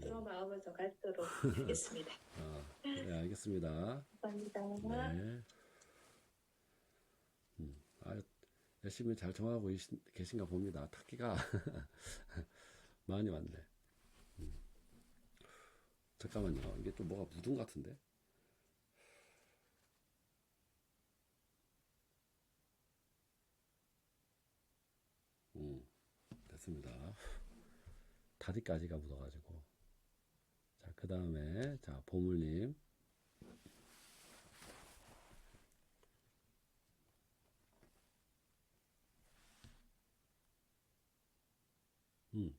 그런 마음을 더 갖도록 하겠습니다. 네, 알겠습니다. 감사합니다. 네. 열심히 잘 정하고 계신가 봅니다. 탁기가 많이 왔네. 잠깐만요. 이게 좀 뭐가 묻은 것 같은데? 됐습니다. 다리까지가 묻어가지고. 자, 그 다음에, 자, 보물님.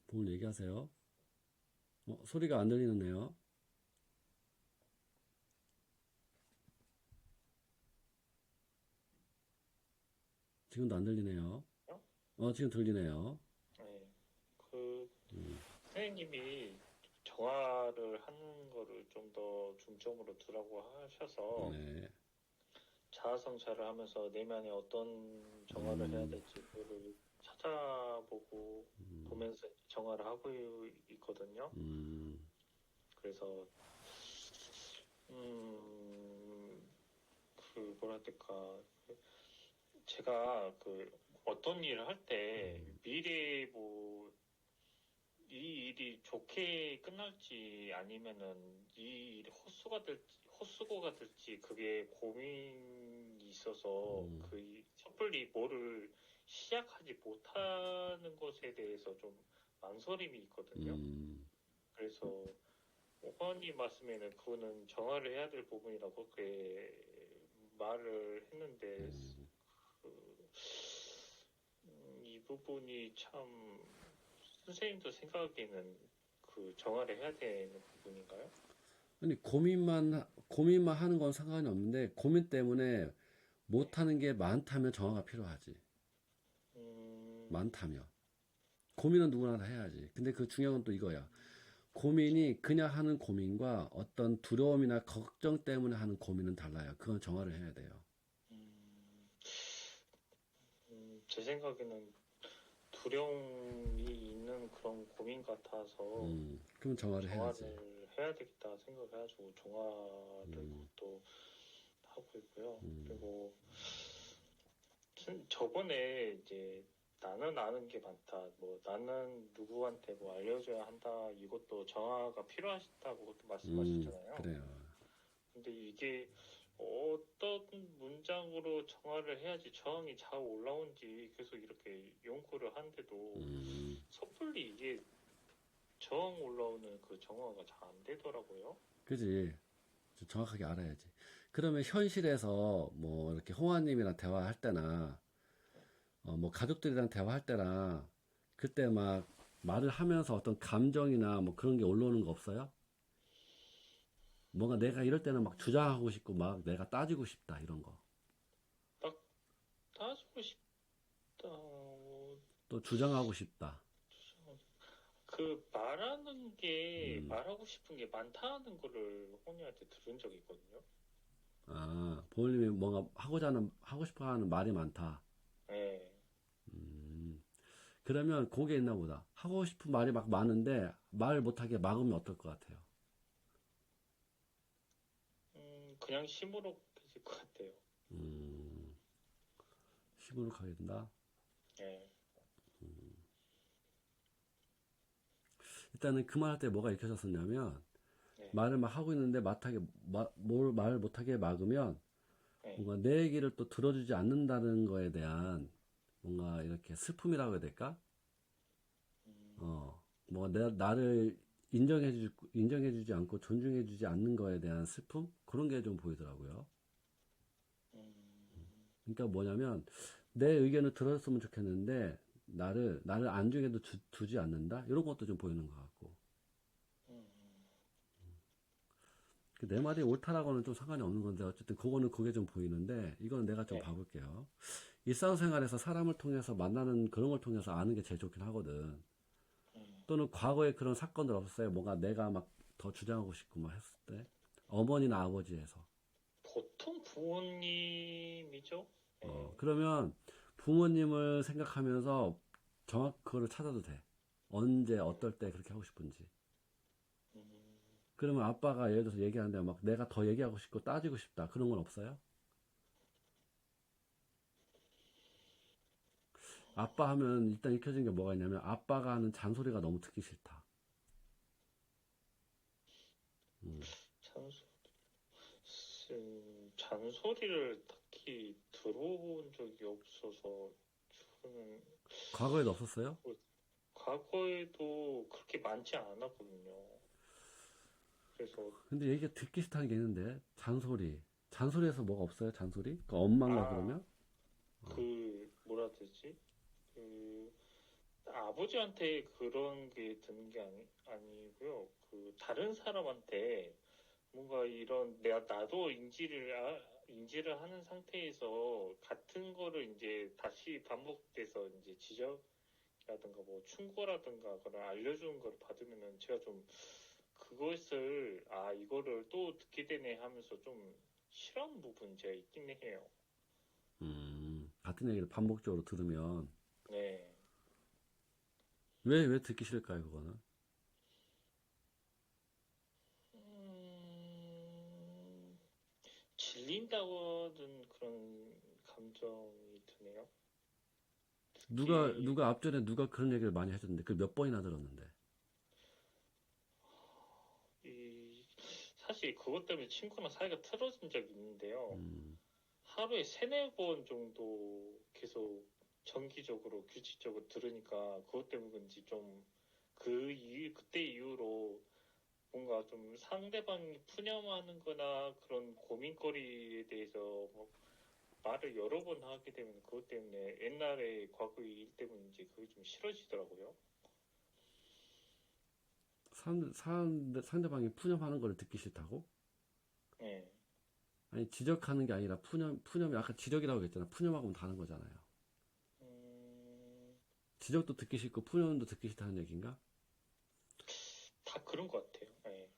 보물 얘기하세요. 소리가 안 들리는데요. 지금도 안 들리네요. 지금 들리네요. 네, 선생님이 정화를 하는 거를 좀 더 중점으로 두라고 하셔서 네. 자아성찰을 하면서 내면에 어떤 정화를 해야 될지 그거를 찾아보고 보면서 정화를 하고 있거든요. 그래서 뭐라 해야 될까. 제가 어떤 일을 할 때 미래에 이 일이 좋게 끝날지 아니면은 이 일이 헛수고가 될지 그게 고민이 있어서 섣불리 뭐를 시작하지 못하는 것에 대해서 좀 망설임이 있거든요. 그래서 오빠님 말씀에는 그거는 정화를 해야 될 부분이라고 그렇게 말을 했는데 이 부분이 참 선생님도 생각하기에는 정화를 해야 되는 부분인가요? 아니, 고민만 하는 건 상관이 없는데, 고민 때문에 못하는 게 많다면 정화가 필요하지. 많다면. 고민은 누구나 다 해야지. 근데 그 중요한 건 또 이거야. 고민이 그냥 하는 고민과 어떤 두려움이나 걱정 때문에 하는 고민은 달라요. 그건 정화를 해야 돼요. 제 생각에는 두려움이 있는 그런 고민 같아서 그럼 정화를 해야지. 정화를 해야 되겠다 생각해가지고 정화를 또 하고 있고요. 그리고 저번에 이제 나는 아는 게 많다. 나는 누구한테 알려줘야 한다. 이것도 정화가 필요하시다고 그것도 말씀하셨잖아요. 그래요. 근데 이게 어떤 문장으로 정화를 해야지 저항이 잘 올라온지 계속 이렇게 연구를 하는데도 섣불리 이게 저항 올라오는 그 정화가 잘 안 되더라고요. 그지? 정확하게 알아야지. 그러면 현실에서 이렇게 홍아님이랑 대화할 때나 가족들이랑 대화할 때나 그때 막 말을 하면서 어떤 감정이나 그런 게 올라오는 거 없어요? 뭔가 내가 이럴 때는 막 주장하고 싶고 막 내가 따지고 싶다 이런 거. 막 따지고 싶다. 또 주장하고 싶다. 말하는 게 말하고 싶은 게 많다는 거를 혼이한테 들은 적이 있거든요. 아, 부모님이 뭔가 하고 싶어 하는 말이 많다. 네. 그러면 그게 있나 보다. 하고 싶은 말이 막 많은데 말 못하게 막으면 어떨 것 같아요? 그냥 시무룩해질 것 같아요. 시무룩하게 된다? 네. 일단은 그 말할 때 뭐가 읽혀졌었냐면 네. 말을 막 하고 있는데 말을 못하게 막으면 네. 뭔가 내 얘기를 또 들어주지 않는다는 거에 대한 뭔가 이렇게 슬픔이라고 해야 될까? 뭔가 나를 인정해주지 않고 존중해주지 않는 거에 대한 슬픔? 그런 게 좀 보이더라고요. 그러니까 뭐냐면 내 의견을 들었으면 좋겠는데 나를 안중에도 두지 않는다? 이런 것도 좀 보이는 것 같고. 내 말이 옳다라고는 좀 상관이 없는 건데 어쨌든 그게 좀 보이는데 이건 내가 좀 네. 봐볼게요. 일상생활에서 사람을 통해서 만나는 그런 걸 통해서 아는 게 제일 좋긴 하거든. 또는 과거에 그런 사건들 없었어요? 뭔가 내가 막 더 주장하고 싶고 막 했을 때 어머니나 아버지에서 보통 부모님이죠. 네. 그러면 부모님을 생각하면서 그거를 찾아도 돼. 언제 어떨 때 그렇게 하고 싶은지. 그러면 아빠가 예를 들어서 얘기하는데 막 내가 더 얘기하고 싶고 따지고 싶다 그런 건 없어요? 아빠 하면 일단 익혀진 게 뭐가 있냐면 아빠가 하는 잔소리가 너무 듣기 싫다. 잔소리를 딱히 들어본 적이 없어서 저는 과거에도 없었어요? 과거에도 그렇게 많지 않았거든요. 그래서 근데 얘기가 듣기 싫다는 게 있는데 잔소리에서 뭐가 없어요? 잔소리? 그러니까 엄마가 그러면? 뭐라 해야 되지? 아버지한테 그런 게 드는 게 아니고요. 다른 사람한테 뭔가 이런 나도 인지를 하는 상태에서 같은 거를 이제 다시 반복돼서 이제 지적이라든가 충고라든가 그걸 알려주는 걸 받으면은 제가 좀 그것을 이거를 또 듣게 되네 하면서 좀 싫어하는 부분 제가 있긴 해요. 같은 얘기를 반복적으로 들으면 네. 왜 듣기 싫을까요, 그거는? 질린다고는 그런 감정이 드네요. 누가 앞전에 누가 그런 얘기를 많이 해줬는데, 그걸 몇 번이나 들었는데. 사실 그것 때문에 친구랑 사이가 틀어진 적이 있는데요. 음, 하루에 3-4번 정도 계속 정기적으로 규칙적으로 들으니까 그것 때문인지 좀 그때 이후로 뭔가 좀 상대방이 푸념하는 거나 그런 고민거리에 대해서 뭐 말을 여러 번 하게 되면 그것 때문에 옛날에 과거의 일 때문인지 그게 좀 싫어지더라고요. 상대방이 푸념하는 걸 듣기 싫다고? 네. 아니, 지적하는 게 아니라 푸념이 아까 지적이라고 했잖아. 푸념하고는 다른 거잖아요. 지적도 듣기 싫고 푸념도 듣기 싫다는 얘기인가? 다 그런 것 같아요. 네.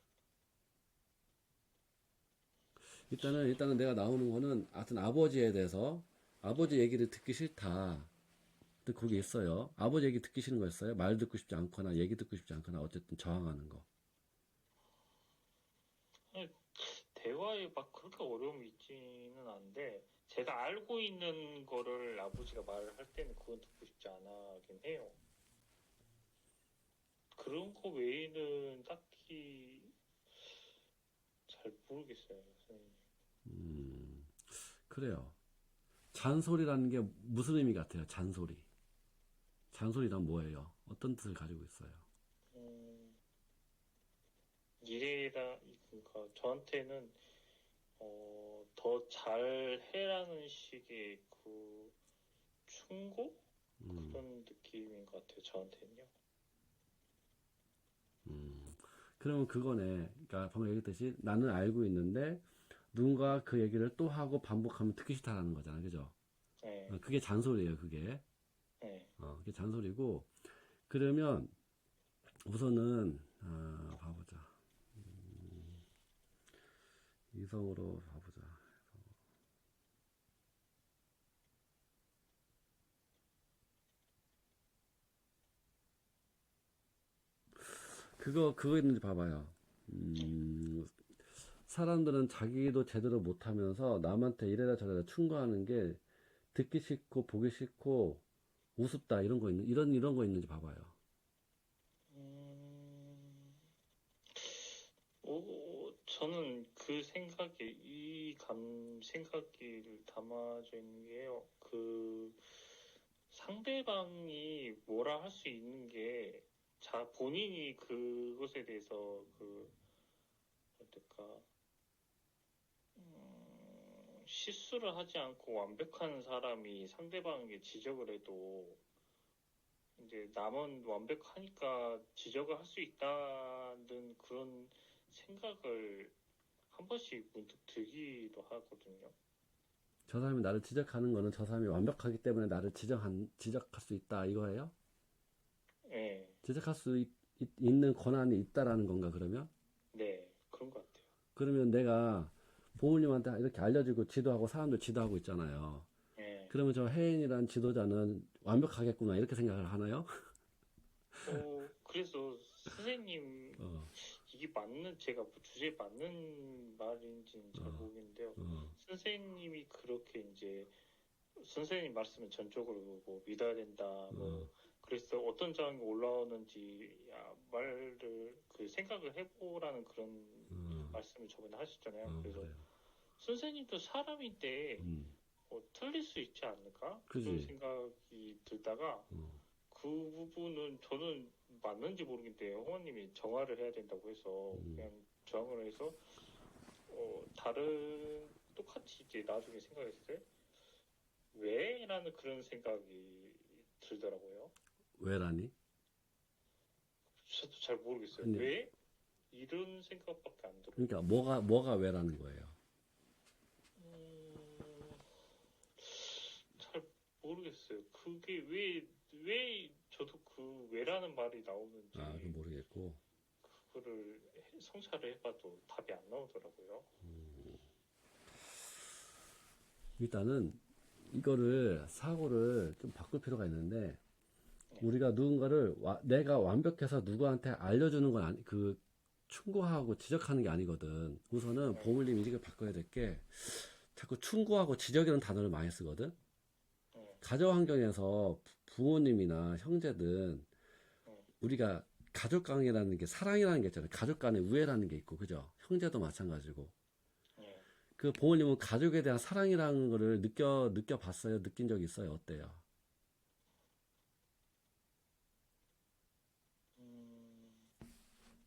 일단은 내가 나오는 거는 하여튼 아버지에 대해서 아버지 얘기를 듣기 싫다. 또 거기 있어요. 아버지 얘기 듣기 싫은 거였어요. 말 듣고 싶지 않거나 얘기 듣고 싶지 않거나 어쨌든 저항하는 거. 대화에 막 그렇게 어려움이 있지는 않은데 제가 알고 있는 거를 아버지가 말을 할 때는 그건 듣고 싶지 않아긴 해요. 그런 거 외에는 딱히 잘 모르겠어요, 선생님. 그래요. 잔소리라는 게 무슨 의미 같아요? 잔소리. 잔소리란 뭐예요? 어떤 뜻을 가지고 있어요? 그러니까 저한테는 더 잘해라는 식의 그 충고? 그런 느낌인 것 같아요, 저한테는요. 그러면 그거네. 그러니까 방금 얘기했듯이 나는 알고 있는데 누군가 그 얘기를 또 하고 반복하면 듣기 싫다라는 거잖아, 그죠? 네, 그게 잔소리예요, 그게. 네. 그게 잔소리고. 그러면 우선은 봐보자. 이성으로 봐보자. 그거 있는지 봐봐요. 사람들은 자기도 제대로 못하면서 남한테 이래라 저래라 충고하는 게 듣기 싫고 보기 싫고 우습다 이런 거 이런 거 있는지 봐봐요. 저는 그 생각에 생각이 담아져 있는 게요. 그 상대방이 뭐라 할 수 있는 게 본인이 그것에 대해서 어떨까 실수를 하지 않고 완벽한 사람이 상대방에게 지적을 해도 이제 남은 완벽하니까 지적을 할 수 있다는 그런 생각을 한 번씩 문득 들기도 하거든요. 저 사람이 나를 지적하는 거는 저 사람이 완벽하기 때문에 나를 지적할 수 있다 이거예요? 네, 지적할 수 있는 권한이 있다라는 건가 그러면? 네, 그런 것 같아요. 그러면 내가 부모님한테 이렇게 알려주고 지도하고 사람들 지도하고 있잖아요. 네. 그러면 저 혜인이란 지도자는 완벽하겠구나 이렇게 생각을 하나요? 그래서 선생님 이게 제가 주제에 맞는 말인지는 잘 모르겠는데요. 선생님이 그렇게 이제 선생님 말씀은 전적으로 뭐 믿어야 된다. 그래서 어떤 장이 올라오는지 말을 생각을 해보라는 그런 말씀을 저번에 하셨잖아요. 그래서 그래요. 선생님도 사람인데 틀릴 수 있지 않을까? 그지. 그런 생각이 들다가 그 부분은 저는 맞는지 모르겠는데 홍원님이 정화를 해야 된다고 해서 그냥 정화를 해서 똑같이 이제 나중에 생각했을 때 왜라는 그런 생각이 들더라고요. 왜라니? 저도 잘 모르겠어요. 근데- 왜? 이런 생각밖에 안 들어요. 그러니까 뭐가 왜라는 거예요? 잘 모르겠어요. 그게 왜 저도 그 왜라는 말이 나오는지 그건 모르겠고. 그거를 성찰을 해봐도 답이 안 나오더라고요. 일단은 이거를 사고를 좀 바꿀 필요가 있는데 우리가 누군가를 내가 완벽해서 누구한테 알려주는 건 충고하고 지적하는 게 아니거든. 우선은 보물님이 이걸 바꿔야 될 게 자꾸 충고하고 지적이라는 단어를 많이 쓰거든. 가정 환경에서 부모님이나 형제든 우리가 가족 관계라는 게 사랑이라는 게 있잖아요. 가족 간의 우애라는 게 있고, 그죠? 형제도 마찬가지고. 그 부모님은 가족에 대한 사랑이라는 거를 느껴봤어요? 느낀 적 있어요? 어때요?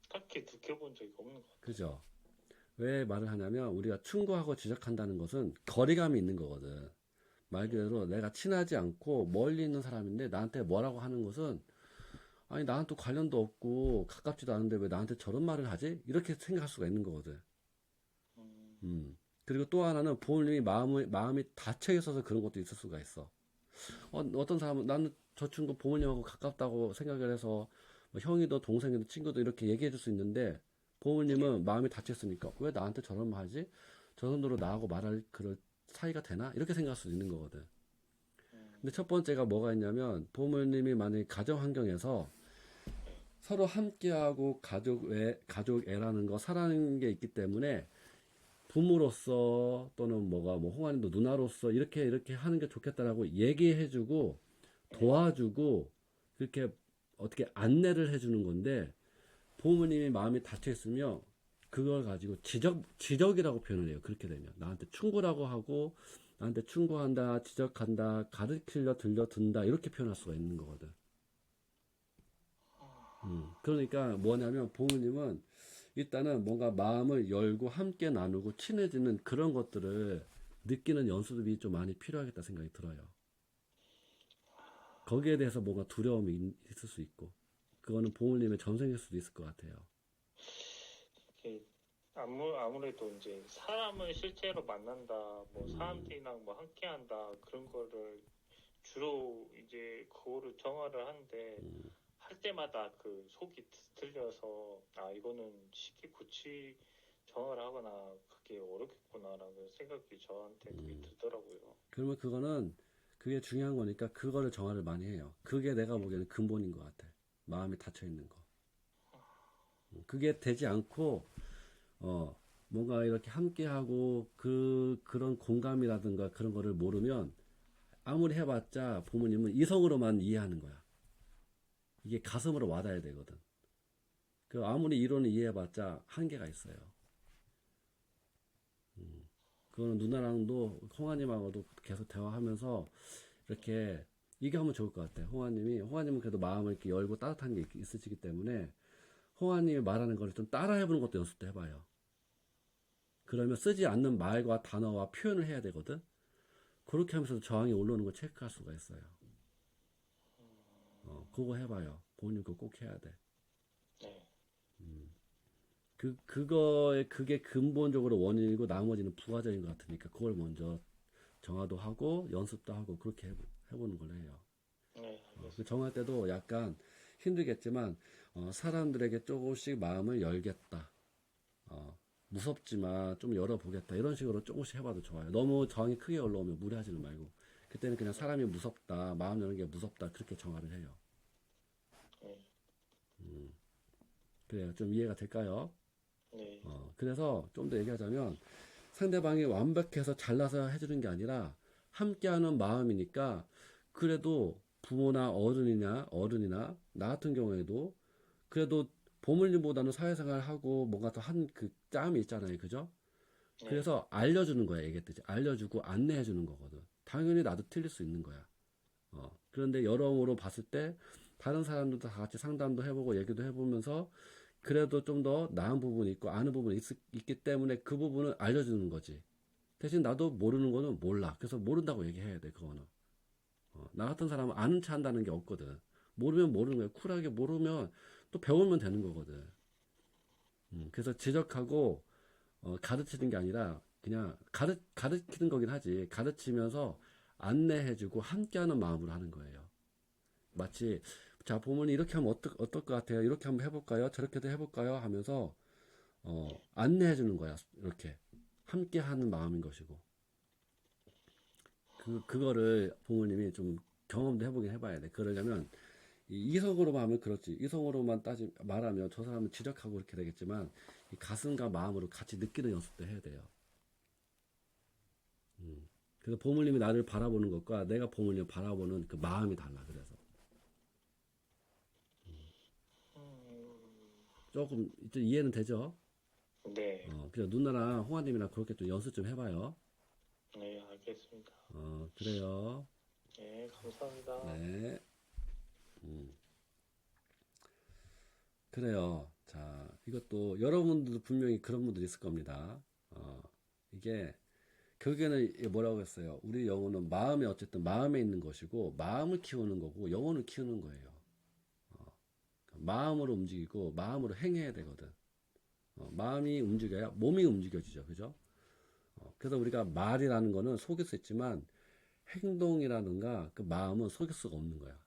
딱히 느껴본 적이 없는 것 같아요. 그죠? 왜 말을 하냐면 우리가 충고하고 지적한다는 것은 거리감이 있는 거거든. 말 그대로 내가 친하지 않고 멀리 있는 사람인데 나한테 뭐라고 하는 것은 아니 나한테 관련도 없고 가깝지도 않은데 왜 나한테 저런 말을 하지? 이렇게 생각할 수가 있는 거거든. 그리고 또 하나는 부모님이 마음이 닫혀 있어서 그런 것도 있을 수가 있어. 어떤 사람은 나는 저 친구 부모님하고 가깝다고 생각을 해서 뭐 형이도 동생이도 친구도 이렇게 얘기해 줄 수 있는데 부모님은 마음이 닫혔으니까 왜 나한테 저런 말 하지? 저 정도로 나하고 말할 그럴 사이가 되나? 이렇게 생각할 수 있는 거거든. 근데 첫 번째가 뭐가 있냐면 부모님이 만약에 가정 환경에서 서로 함께하고 가족애라는 거 사랑하는 게 있기 때문에 부모로서 또는 뭐가 뭐 홍환이도 누나로서 이렇게 하는 게 좋겠다라고 얘기해주고 도와주고 그렇게 어떻게 안내를 해주는 건데 부모님이 마음이 닫혀 있으면 그걸 가지고 지적이라고 표현을 해요. 그렇게 되면 나한테 충고라고 하고 나한테 충고한다, 지적한다, 가르치려 들려든다 이렇게 표현할 수가 있는 거거든. 그러니까 뭐냐면 부모님은 일단은 뭔가 마음을 열고 함께 나누고 친해지는 그런 것들을 느끼는 연습이 좀 많이 필요하겠다 생각이 들어요. 거기에 대해서 뭔가 두려움이 있을 수 있고 그거는 부모님의 전생일 수도 있을 것 같아요. 이게 아무래도 이제 사람을 실제로 만난다, 뭐 사람들이랑 뭐 함께한다 그런 거를 주로 이제 그거를 정화를 하는데 할 때마다 그 속이 틀려서 이거는 쉽게 정화를 하거나 그게 어렵겠구나라는 생각이 저한테 그게 들더라고요. 그러면 그게 중요한 거니까 그거를 정화를 많이 해요. 그게 내가 보기에는 근본인 것 같아. 마음이 닫혀 있는 거. 그게 되지 않고 뭔가 이렇게 함께하고 그런 공감이라든가 그런 거를 모르면 아무리 해봤자 부모님은 이성으로만 이해하는 거야. 이게 가슴으로 와닿아야 되거든. 그 아무리 이론을 이해해봤자 한계가 있어요. 그거는 누나랑도 홍아님하고도 계속 대화하면서 이렇게 얘기하면 좋을 것 같아요. 홍아님은 그래도 마음을 이렇게 열고 따뜻한 게 있으시기 때문에 홍아님이 말하는 거를 좀 따라해보는 것도 연습도 해봐요. 그러면 쓰지 않는 말과 단어와 표현을 해야 되거든. 그렇게 하면서 저항이 올라오는 걸 체크할 수가 있어요. 그거 해봐요. 부모님 그거 꼭 해야 돼. 그게 근본적으로 원인이고 나머지는 부가적인 것 같으니까 그걸 먼저 정화도 하고 연습도 하고 그렇게 해보는 걸로 해요. 그 정할 때도 약간 힘들겠지만 사람들에게 조금씩 마음을 열겠다. 무섭지만 좀 열어보겠다. 이런 식으로 조금씩 해봐도 좋아요. 너무 저항이 크게 올라오면 무리하지는 말고 그때는 그냥 사람이 무섭다. 마음 여는 게 무섭다. 그렇게 정화를 해요. 그래요. 좀 이해가 될까요? 네. 그래서 좀 더 얘기하자면 상대방이 완벽해서 잘나서 해주는 게 아니라 함께하는 마음이니까 그래도 부모나 어른이나 나 같은 경우에도 그래도 보물님보다는 사회생활하고 뭔가 더 한 그 짬이 있잖아요. 그죠? 그래서 알려주는 거야. 얘기했듯이 알려주고 안내해주는 거거든. 당연히 나도 틀릴 수 있는 거야. 그런데 여러모로 봤을 때 다른 사람들도 다 같이 상담도 해보고 얘기도 해보면서 그래도 좀 더 나은 부분이 있고 아는 부분이 있기 때문에 그 부분을 알려주는 거지. 대신 나도 모르는 거는 몰라. 그래서 모른다고 얘기해야 돼. 그거는. 나 같은 사람은 아는 체 한다는 게 없거든. 모르면 모르는 거야. 쿨하게 모르면 또 배우면 되는 거거든. 그래서 지적하고 가르치는 게 아니라 그냥 가르치는 거긴 하지. 가르치면서 안내해주고 함께하는 마음으로 하는 거예요. 마치 자 부모님 이렇게 하면 어떨 것 같아요? 이렇게 한번 해볼까요? 저렇게도 해볼까요? 하면서 안내해주는 거야. 이렇게 함께하는 마음인 것이고 그거를 부모님이 좀 경험도 해보긴 해봐야 돼. 그러려면 이성으로만 하면 그렇지. 이성으로만 말하면 저 사람은 지적하고 그렇게 되겠지만, 이 가슴과 마음으로 같이 느끼는 연습도 해야 돼요. 그래서 보물님이 나를 바라보는 것과 내가 보물님을 바라보는 그 마음이 달라. 그래서 조금 좀 이해는 되죠? 네. 그래서 누나랑 홍아님이랑 그렇게 좀 연습 좀 해봐요. 네, 알겠습니다. 그래요. 네, 감사합니다. 네. 그래요. 자, 이것도 여러분들도 분명히 그런 분들이 있을 겁니다. 이게 결국에는 뭐라고 했어요? 우리 영혼은 마음에 어쨌든 마음에 있는 것이고 마음을 키우는 거고 영혼을 키우는 거예요. 마음으로 움직이고 마음으로 행해야 되거든. 마음이 움직여야 몸이 움직여지죠. 그죠? 그래서 우리가 말이라는 거는 속일 수 있지만 행동이라든가 그 마음은 속일 수가 없는 거야.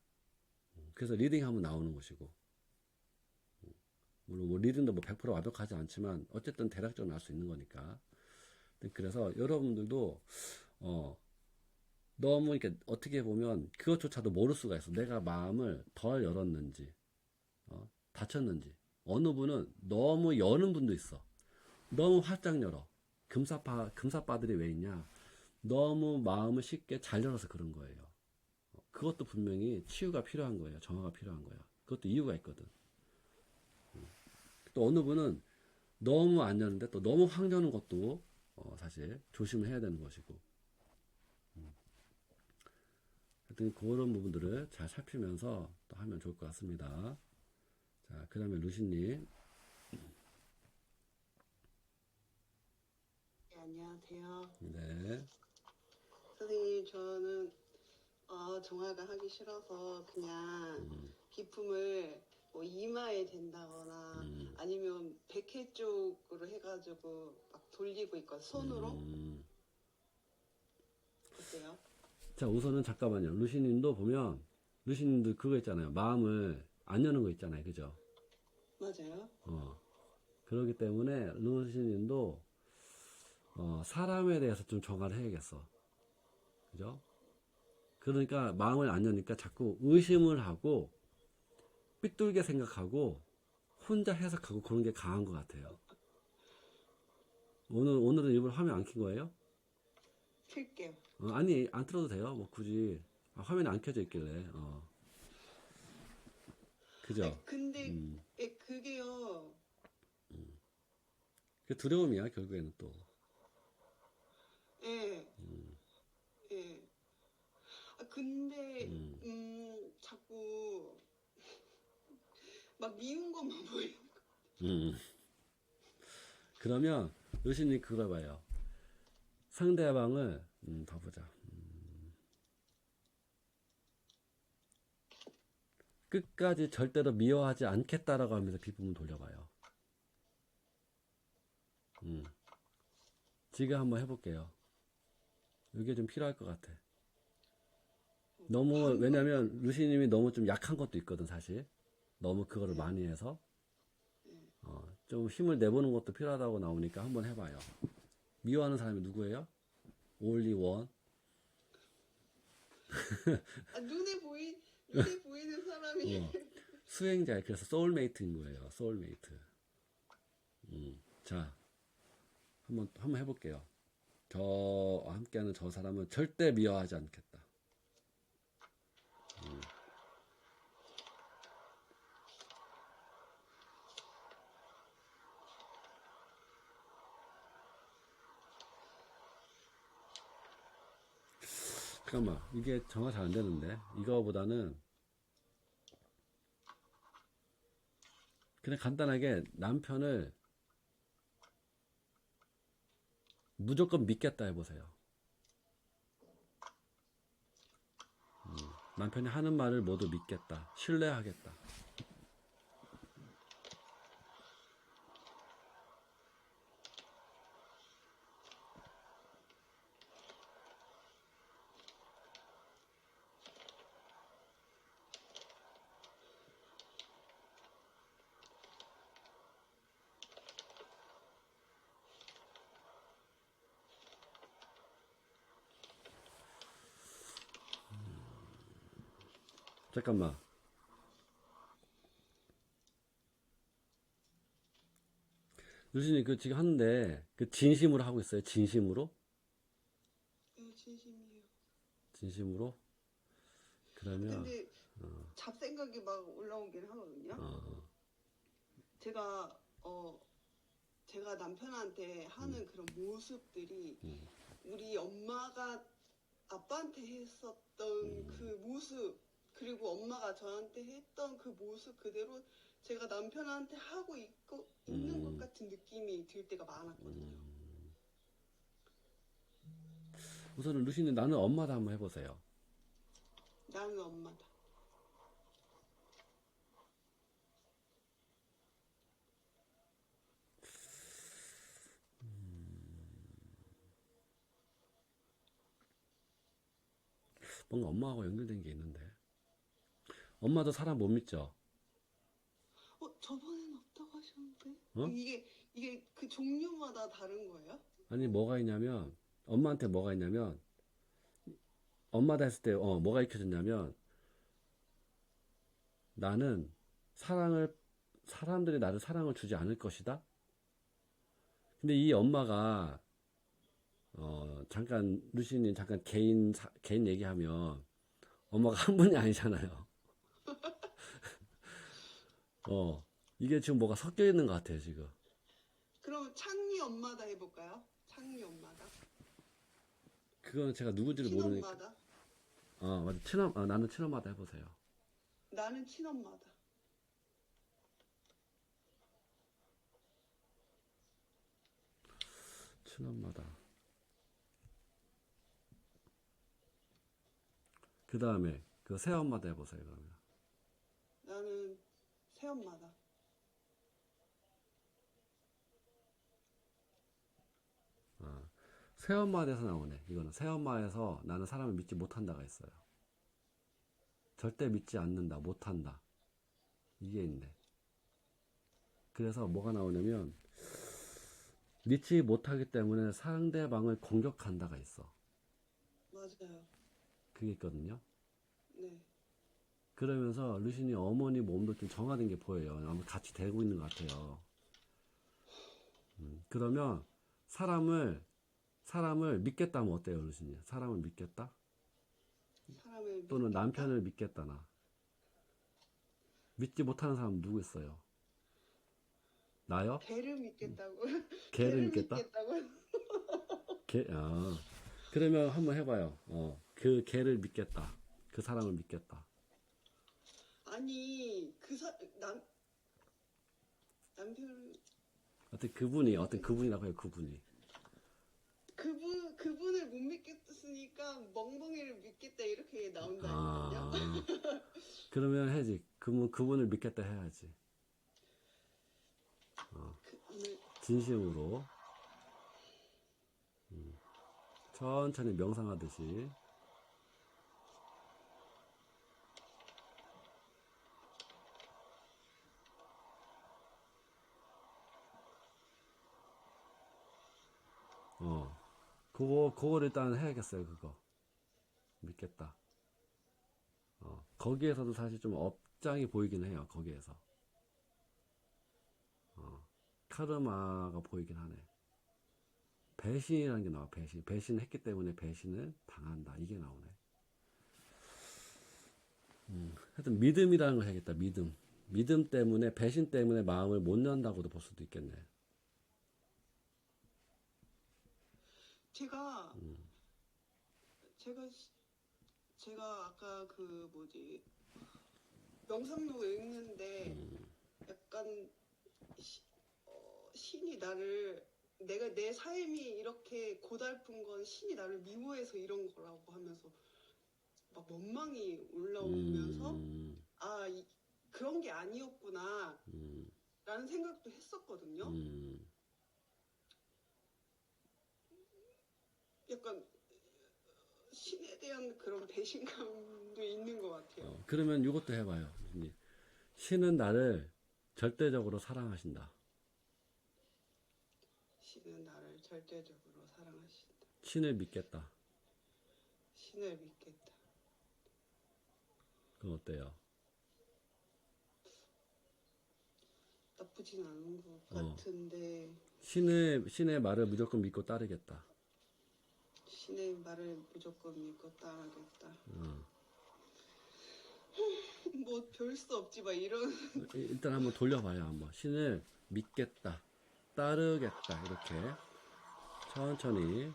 그래서 리딩하면 나오는 것이고, 물론 뭐 리딩도 뭐 100% 완벽하지 않지만 어쨌든 대략적으로 나올 수 있는 거니까. 그래서 여러분들도 너무 이렇게 어떻게 보면 그것조차도 모를 수가 있어. 내가 마음을 덜 열었는지 닫혔는지. 어느 분은 너무 여는 분도 있어. 너무 활짝 열어. 금사빠들이 왜 있냐? 너무 마음을 쉽게 잘 열어서 그런 거예요. 그것도 분명히 치유가 필요한 거예요. 정화가 필요한 거야. 그것도 이유가 있거든. 또 어느 분은 너무 안 여는데 또 너무 확 여는 것도 사실 조심을 해야 되는 것이고. 하여튼 그런 부분들을 잘 살피면서 또 하면 좋을 것 같습니다. 자, 그 다음에 루시님. 네, 안녕하세요. 네. 선생님, 저는 정화가 하기 싫어서 그냥 기품을 뭐 이마에 댄다거나 아니면 백회 쪽으로 해가지고 막 돌리고 있고 손으로 어때요? 자, 우선은 잠깐만요. 루시님도 보면, 루시님도 그거 있잖아요. 마음을 안 여는 거 있잖아요. 그죠? 맞아요. 그렇기 때문에 루시님도 사람에 대해서 좀 정화를 해야겠어. 그죠? 그러니까 마음을 안 여니까 자꾸 의심을 하고 삐뚤게 생각하고 혼자 해석하고 그런 게 강한 것 같아요. 오늘은 일부러 화면 안 킨 거예요? 틀게요. 아니, 안 틀어도 돼요. 뭐 굳이 화면이 안 켜져 있길래. 그죠? 아니, 근데 그게요. 그 두려움이야 결국에는 또. 예. 예. 근데 자꾸 막 미운 것만 보여요. 그러면 루시님 그거 봐요. 상대방을 더 보자. 끝까지 절대로 미워하지 않겠다라고 하면서 뒷부분 돌려봐요. 지금 한번 해볼게요. 이게 좀 필요할 것 같아. 너무 왜냐면 루시님이 너무 좀 약한 것도 있거든 사실. 너무 그거를 많이 해서 좀 힘을 내보는 것도 필요하다고 나오니까 한번 해봐요. 미워하는 사람이 누구예요? only one. 눈에 보이는 사람이. 수행자예요. 그래서 소울메이트인 거예요. 소울메이트. 자, 한번 해볼게요. 저와 함께하는 저 사람은 절대 미워하지 않겠다. 잠깐만, 이게 정화 잘 안 되는데 이거보다는 그냥 간단하게 남편을 무조건 믿겠다 해보세요. 남편이 하는 말을 모두 믿겠다, 신뢰하겠다. 잠깐만. 루시님 그 지금 하는데 그 진심으로 하고 있어요? 진심으로? 네, 진심이에요. 진심으로? 그러면 근데 잡생각이 막 올라오긴 하거든요. 제가 제가 남편한테 하는 그런 모습들이 우리 엄마가 아빠한테 했었던 그 모습, 그리고 엄마가 저한테 했던 그 모습 그대로 제가 남편한테 하고 있는 것 같은 느낌이 들 때가 많았거든요. 우선은 루시님 나는 엄마다 한번 해보세요. 나는 엄마다. 뭔가 엄마하고 연결된 게 있는데. 엄마도 사람 못 믿죠? 저번엔 없다고 하셨는데? 어? 이게 그 종류마다 다른 거예요? 아니 뭐가 있냐면 엄마한테 뭐가 있냐면 엄마다 했을 때 뭐가 익혀졌냐면 나는 사람들이 나를 사랑을 주지 않을 것이다. 근데 이 엄마가 잠깐 루시님 잠깐 개인 얘기하면 엄마가 한 분이 아니잖아요. 이게 지금 뭐가 섞여 있는 것 같아요 지금. 그럼 창리 엄마다 해볼까요? 창리 엄마다. 그거는 제가 누군지를 모르니까. 친엄마다. 맞아. 나는 친엄마다 해보세요. 나는 친엄마다. 친엄마다. 그 다음에 그 새엄마다 해보세요 그러면. 나는 새엄마다. 새엄마에서 나오네. 이거는 새엄마에서 나는 사람을 믿지 못한다가 있어요. 절대 믿지 않는다, 못한다. 이게 있네. 그래서 뭐가 나오냐면 믿지 못하기 때문에 상대방을 공격한다가 있어. 맞아요. 그게 있거든요. 네. 그러면서 루시니 어머니 몸도 좀 정화된 게 보여요. 아마 같이 되고 있는 것 같아요. 그러면 사람을 믿겠다 하면 어때요, 루시니? 사람을 믿겠다? 사람을 또는 믿겠다? 남편을 믿겠다나. 믿지 못하는 사람 누구 있어요? 나요? 개를 믿겠다고. 개를 믿겠다? 그러면 한번 해봐요. 그 개를 믿겠다. 그 사람을 믿겠다. 아니 남편 어떤 그분이라고 해요. 그분이. 그분을 못 믿겠으니까 멍멍이를 믿겠다 이렇게 나온다니까요. 그러면 해야지. 그분을 믿겠다 해야지. 진심으로. 천천히 명상하듯이. 그거를 일단 해야겠어요, 그거. 믿겠다. 거기에서도 사실 좀 업장이 보이긴 해요, 거기에서. 카르마가 보이긴 하네. 배신이라는 게 나와, 배신. 배신했기 때문에 배신을 당한다. 이게 나오네. 하여튼 믿음이라는 걸 해야겠다, 믿음. 믿음 때문에, 배신 때문에 마음을 못 연다고도 볼 수도 있겠네. 제가 아까 명상록 읽는데 약간 신이 내가 내 삶이 이렇게 고달픈 건 신이 나를 미워해서 이런 거라고 하면서 막 원망이 올라오면서 그런 게 아니었구나 라는 생각도 했었거든요. 약간 신에 대한 그런 배신감도 있는 것 같아요. 그러면 이것도 해봐요. 신은 나를 절대적으로 사랑하신다. 신은 나를 절대적으로 사랑하신다. 신을 믿겠다. 신을 믿겠다. 그건 어때요? 나쁘진 않은 것 어. 같은데 신의 말을 무조건 믿고 따르겠다. 신의 말을 무조건 믿고 따르겠다. 어. 뭐 별 수 없지 막 이런. 일단 한번 돌려봐요. 한번 신을 믿겠다, 따르겠다 이렇게 천천히.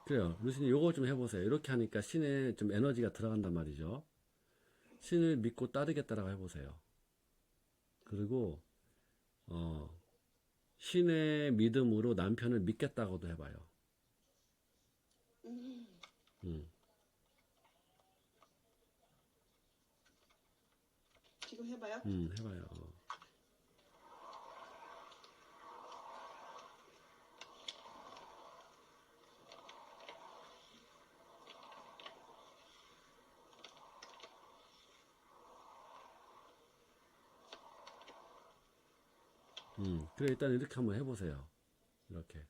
그래요. 루시님 요거 좀 해보세요. 이렇게 하니까 신에 좀 에너지가 들어간단 말이죠. 신을 믿고 따르겠다라고 해보세요. 그리고 신의 믿음으로 남편을 믿겠다고도 해봐요. 지금 해봐요? 해봐요. 그래, 일단 이렇게 한번 해보세요. 이렇게.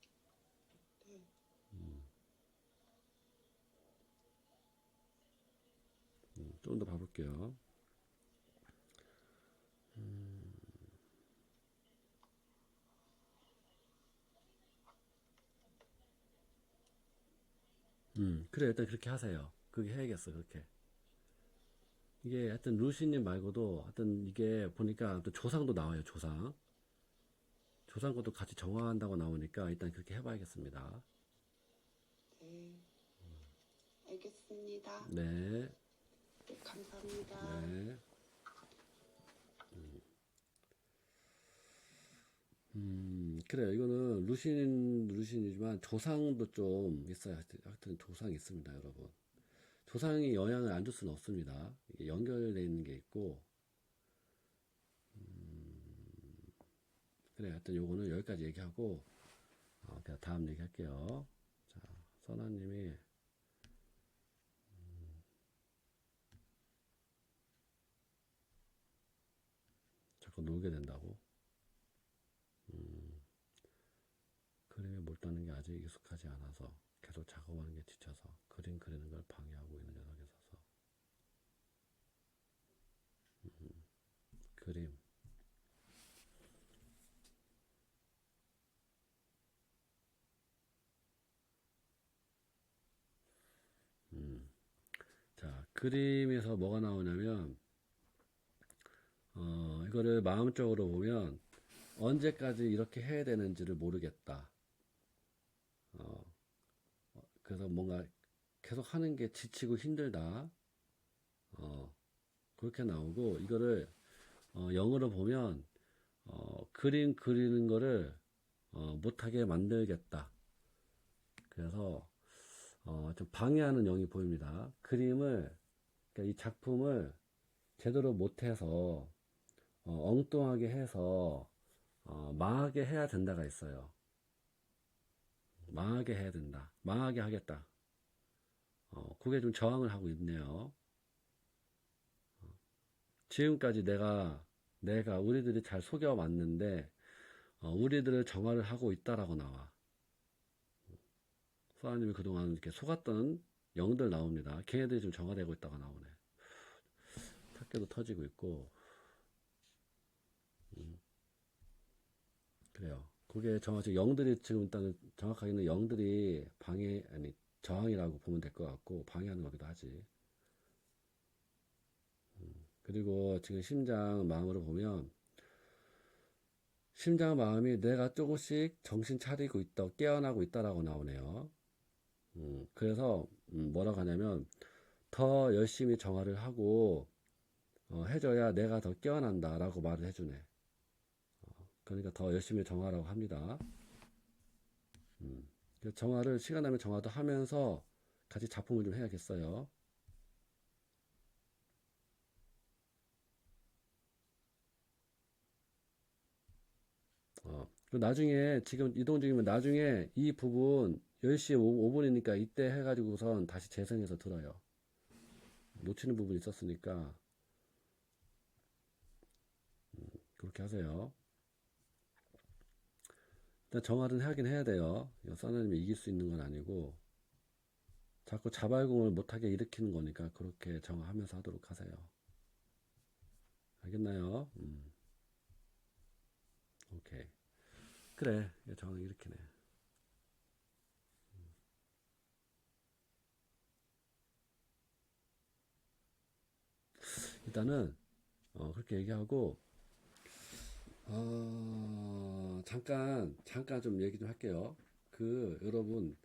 좀 더 봐볼게요. 그래, 일단 그렇게 하세요. 그게 해야겠어, 그렇게. 이게 하여튼 루시님 말고도 하여튼 이게 보니까 또 조상도 나와요, 조상. 조상 것도 같이 정화한다고 나오니까 일단 그렇게 해봐야겠습니다. 네. 알겠습니다. 네. 네, 감사합니다. 네. 그래요. 이거는 루신이지만 조상도 좀 있어요. 하여튼 조상이 있습니다, 여러분. 조상이 영향을 안 줄 수는 없습니다. 이게 연결되어 있는 게 있고, 그래. 하여튼 요거는 여기까지 얘기하고, 그냥 다음 얘기할게요. 자, 선아님이, 자꾸 놀게 된다고. 그림에 몰두하는 게 아직 익숙하지 않아서 계속 작업하는 게 지쳐서 그림 그리는 걸 방해하고 있는 녀석이 있어서. 그림. 자, 그림에서 뭐가 나오냐면, 이거를 마음적으로 보면 언제까지 이렇게 해야 되는지를 모르겠다. 그래서 뭔가 계속 하는 게 지치고 힘들다. 그렇게 나오고, 이거를 영어로 보면 그림 그리는 거를 못하게 만들겠다. 그래서 좀 방해하는 영이 보입니다. 그림을, 그러니까 이 작품을 제대로 못해서 엉뚱하게 해서 망하게 해야 된다가 있어요. 망하게 해야 된다. 망하게 하겠다. 그게 좀 저항을 하고 있네요. 지금까지 내가 우리들이 잘 속여왔는데 우리들을 정화를 하고 있다라고 나와. 소아님이 그동안 이렇게 속았던 영들 나옵니다. 걔네들이 좀 정화되고 있다가 나오네. 탁계도 터지고 있고. 그래요. 그게 정확히 영들이 지금 일단은 정확하게는 영들이 저항이라고 보면 될 것 같고 방해하는 거기도 하지. 그리고 지금 심장 마음으로 보면 심장 마음이 내가 조금씩 정신 차리고 있다, 깨어나고 있다라고 나오네요. 그래서 뭐라고 하냐면 더 열심히 정화를 하고 해줘야 내가 더 깨어난다라고 말을 해주네. 그러니까 더 열심히 정화라고 합니다. 정화를 시간 나면 정화도 하면서 같이 작품을 좀 해야겠어요. 나중에 지금 이동 중이면 나중에 이 부분 10시 5분이니까 이때 해가지고선 다시 재생해서 들어요. 놓치는 부분이 있었으니까 그렇게 하세요. 일단 정화는 하긴 해야 돼요. 사나님이 이길 수 있는 건 아니고 자꾸 자발공을 못하게 일으키는 거니까 그렇게 정화하면서 하도록 하세요. 알겠나요? 오케이. 그래, 정화 일으키네. 일단은 그렇게 얘기하고 잠깐 좀 얘기 좀 할게요. 여러분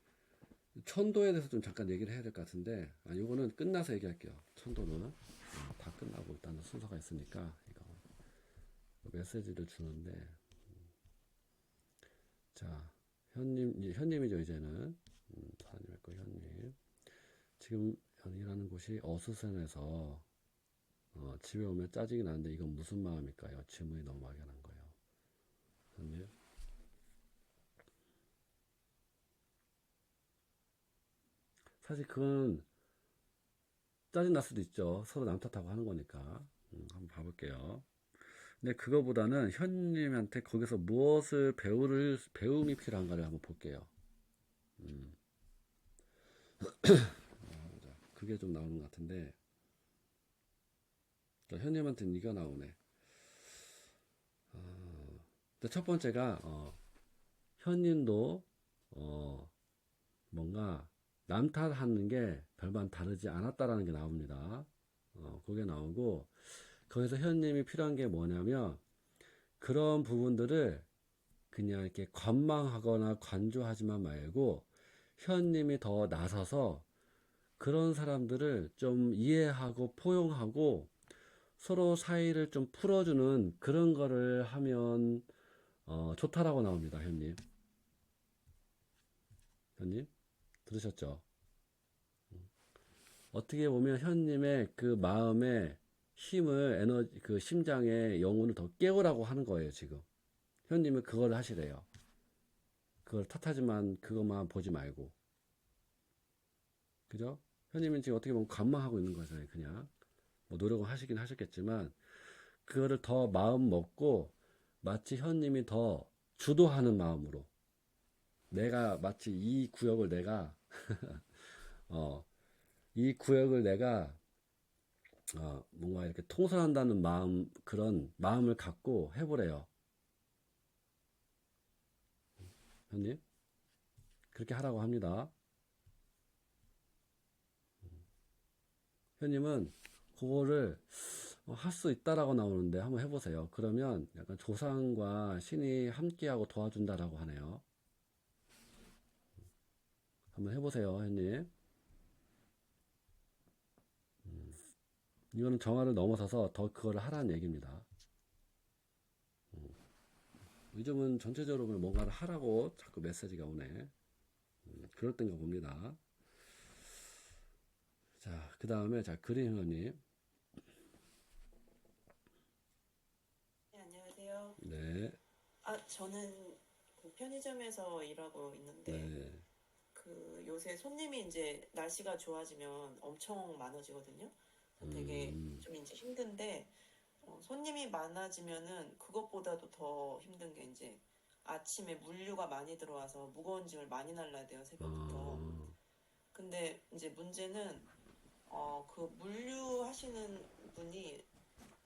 천도에 대해서 좀 잠깐 얘기를 해야 될 것 같은데 요거는 끝나서 얘기할게요. 천도는 다 끝나고 일단은 순서가 있으니까 이거 메시지를 주는데 자 현님이죠 이제는 사장님 할거 현님 지금 현이라는 곳이 어수선해서 집에 오면 짜증이 나는데 이건 무슨 마음일까요? 질문이 너무 막연한 거예요. 현님 사실 그건 짜증 날 수도 있죠. 서로 남 탓하고 하는 거니까. 한번 봐볼게요. 근데 그거보다는 현님한테 거기서 무엇을 배움이 필요한가를 한번 볼게요. 그게 좀 나오는 것 같은데, 현님한테는 이가 나오네. 첫 번째가, 현님도, 뭔가, 남 탓하는 게 별반 다르지 않았다라는 게 나옵니다. 그게 나오고, 거기서 현님이 필요한 게 뭐냐면, 그런 부분들을 그냥 이렇게 관망하거나 관조하지만 말고, 현님이 더 나서서 그런 사람들을 좀 이해하고 포용하고 서로 사이를 좀 풀어주는 그런 거를 하면 좋다라고 나옵니다. 현님 들으셨죠? 어떻게 보면 현님의 그 마음의 힘을 그 심장의 영혼을 더 깨우라고 하는 거예요. 지금 현님은 그걸 하시래요. 그걸 탓하지만 그것만 보지 말고, 그죠? 현님은 지금 어떻게 보면 관망하고 있는 거잖아요. 그냥 뭐 노력은 하시긴 하셨겠지만 그거를 더 마음 먹고 마치 현님이 더 주도하는 마음으로, 내가 마치 이 구역을 내가 이 구역을 내가 뭔가 이렇게 통솔한다는 마음, 그런 마음을 갖고 해보래요. 현님 그렇게 하라고 합니다. 현님은 그거를 할 수 있다라고 나오는데 한번 해보세요. 그러면 약간 조상과 신이 함께하고 도와준다라고 하네요. 한번 해보세요, 현님. 이거는 정화를 넘어서서 더 그거를 하라는 얘기입니다. 요즘은 전체적으로 뭔가를 하라고 자꾸 메시지가 오네. 그럴 땐가 봅니다. 자, 그 다음에 그린 형님. 네, 안녕하세요. 네. 저는 그 편의점에서 일하고 있는데, 네. 그 요새 손님이 이제 날씨가 좋아지면 엄청 많아지거든요. 그래서 되게 좀 이제 힘든데, 손님이 많아지면은 그것보다도 더 힘든 게 이제 아침에 물류가 많이 들어와서 무거운 짐을 많이 날라야 돼요, 새벽부터. 근데 이제 문제는, 그 물류 하시는 분이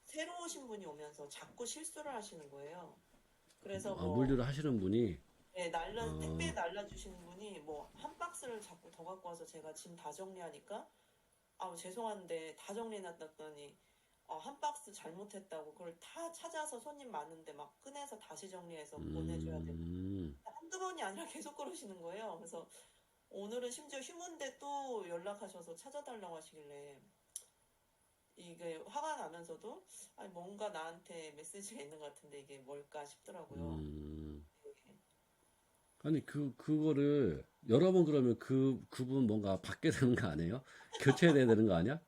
새로 오신 분이 오면서 자꾸 실수를 하시는 거예요. 그래서 물류를 하시는 분이 네, 택배 날라주시는 분이 뭐 한 박스를 자꾸 더 갖고 와서 제가 짐 다 정리하니까 죄송한데 다 정리해놨더니 한 박스 잘못했다고 그걸 다 찾아서 손님 많은데 막 꺼내서 다시 정리해서 보내줘야 되고 한두 번이 아니라 계속 그러시는 거예요. 그래서 오늘은 심지어 휴무인데 또 연락하셔서 찾아달라고 하시길래 이게 화가 나면서도 뭔가 나한테 메시지가 있는 것 같은데 이게 뭘까 싶더라고요. 아니 그거를 여러 번 그러면 그분 뭔가 받게 되는 거 아니에요? 교체돼야 되는 거 아니야?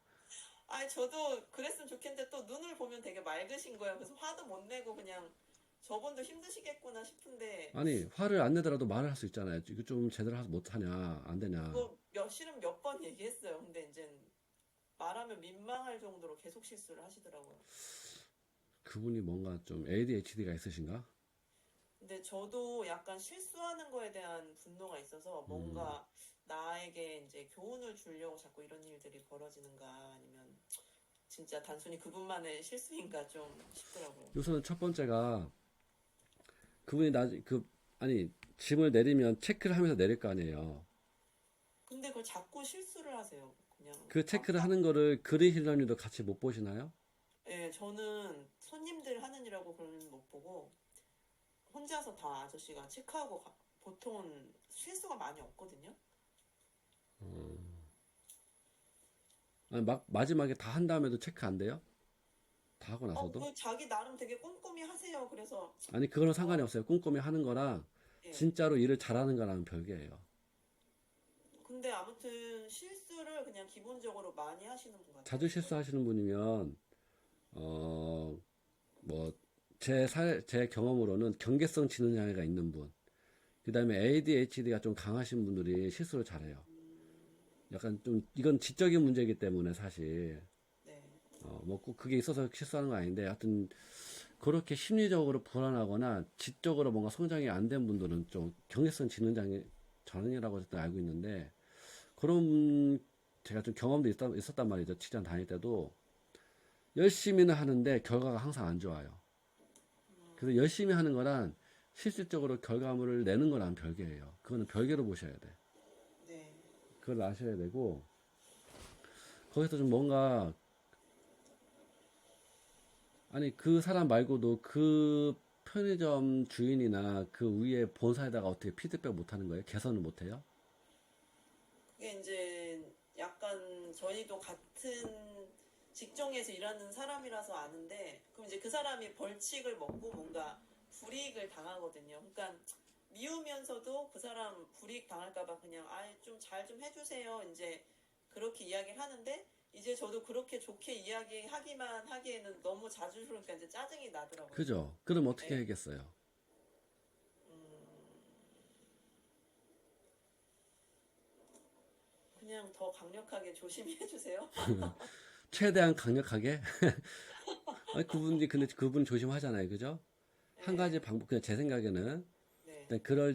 저도 그랬으면 좋겠는데 또 눈을 보면 되게 맑으신 거예요. 그래서 화도 못 내고 그냥 저분도 힘드시겠구나 싶은데. 아니 화를 안 내더라도 말을 할 수 있잖아요. 이거 좀 제대로 못하냐 안 되냐. 실은 몇 번 얘기했어요. 근데 이제 말하면 민망할 정도로 계속 실수를 하시더라고요. 그분이 뭔가 좀 ADHD가 있으신가? 근데 저도 약간 실수하는 거에 대한 분노가 있어서 뭔가 나에게 이제 교훈을 주려고 자꾸 이런 일들이 벌어지는가 아니면 진짜 단순히 그분만의 실수인가 좀 싶더라고요. 우선은 첫 번째가 그분이 아니 짐을 내리면 체크를 하면서 내릴 거 아니에요. 근데 그걸 자꾸 실수를 하세요. 그냥. 그 체크를 하는 거를 그린 힐러님도 같이 못 보시나요? 예, 저는 손님들 하는 일하고 그런 못 보고 혼자서 다 아저씨가 체크하고 보통은 실수가 많이 없거든요. 아니, 마지막에 다 한 다음에도 체크 안 돼요? 다 하고 나서도? 그 자기 나름 되게 꼼꼼히 하세요. 그래서 아니, 그거는 상관이 없어요. 꼼꼼히 하는 거랑 예. 진짜로 일을 잘하는 거랑은 별개예요. 근데 아무튼 실수를 그냥 기본적으로 많이 하시는 분 같아요. 자주 실수하시는 분이면, 제 경험으로는 경계성 지능 장애가 있는 분, 그 다음에 ADHD가 좀 강하신 분들이 실수를 잘해요. 약간 좀, 이건 지적인 문제이기 때문에 사실, 네. 뭐 꼭 그게 있어서 실수하는 건 아닌데, 하여튼, 그렇게 심리적으로 불안하거나 지적으로 뭔가 성장이 안 된 분들은 좀 경계성 지능 장애라고 어쨌든 알고 있는데, 그런, 제가 좀 경험도 있었단 말이죠. 직장 다닐 때도. 열심히는 하는데 결과가 항상 안 좋아요. 그래서 열심히 하는 거랑 실질적으로 결과물을 내는 거랑 별개예요. 그거는 별개로 보셔야 돼. 네. 그걸 아셔야 되고, 거기서 좀 뭔가, 아니, 그 사람 말고도 그 편의점 주인이나 그 위에 본사에다가 어떻게 피드백 못 하는 거예요? 개선을 못 해요? 그게 이제 약간 저희도 같은 직종에서 일하는 사람이라서 아는데 그럼 이제 그 사람이 벌칙을 먹고 뭔가 불이익을 당하거든요. 그러니까 미우면서도 그 사람 불이익 당할까봐 그냥 좀 잘 좀 해주세요. 이제 그렇게 이야기를 하는데 이제 저도 그렇게 좋게 이야기하기만 하기에는 너무 자주 그러니까 이제 짜증이 나더라고요. 그죠? 그럼 어떻게 네. 하겠어요? 그냥 더 강력하게 조심히 해주세요. 최대한 강력하게? 아니, 근데 그분 조심하잖아요. 그죠? 한 가지 방법, 그냥 제 생각에는, 네. 일단 그런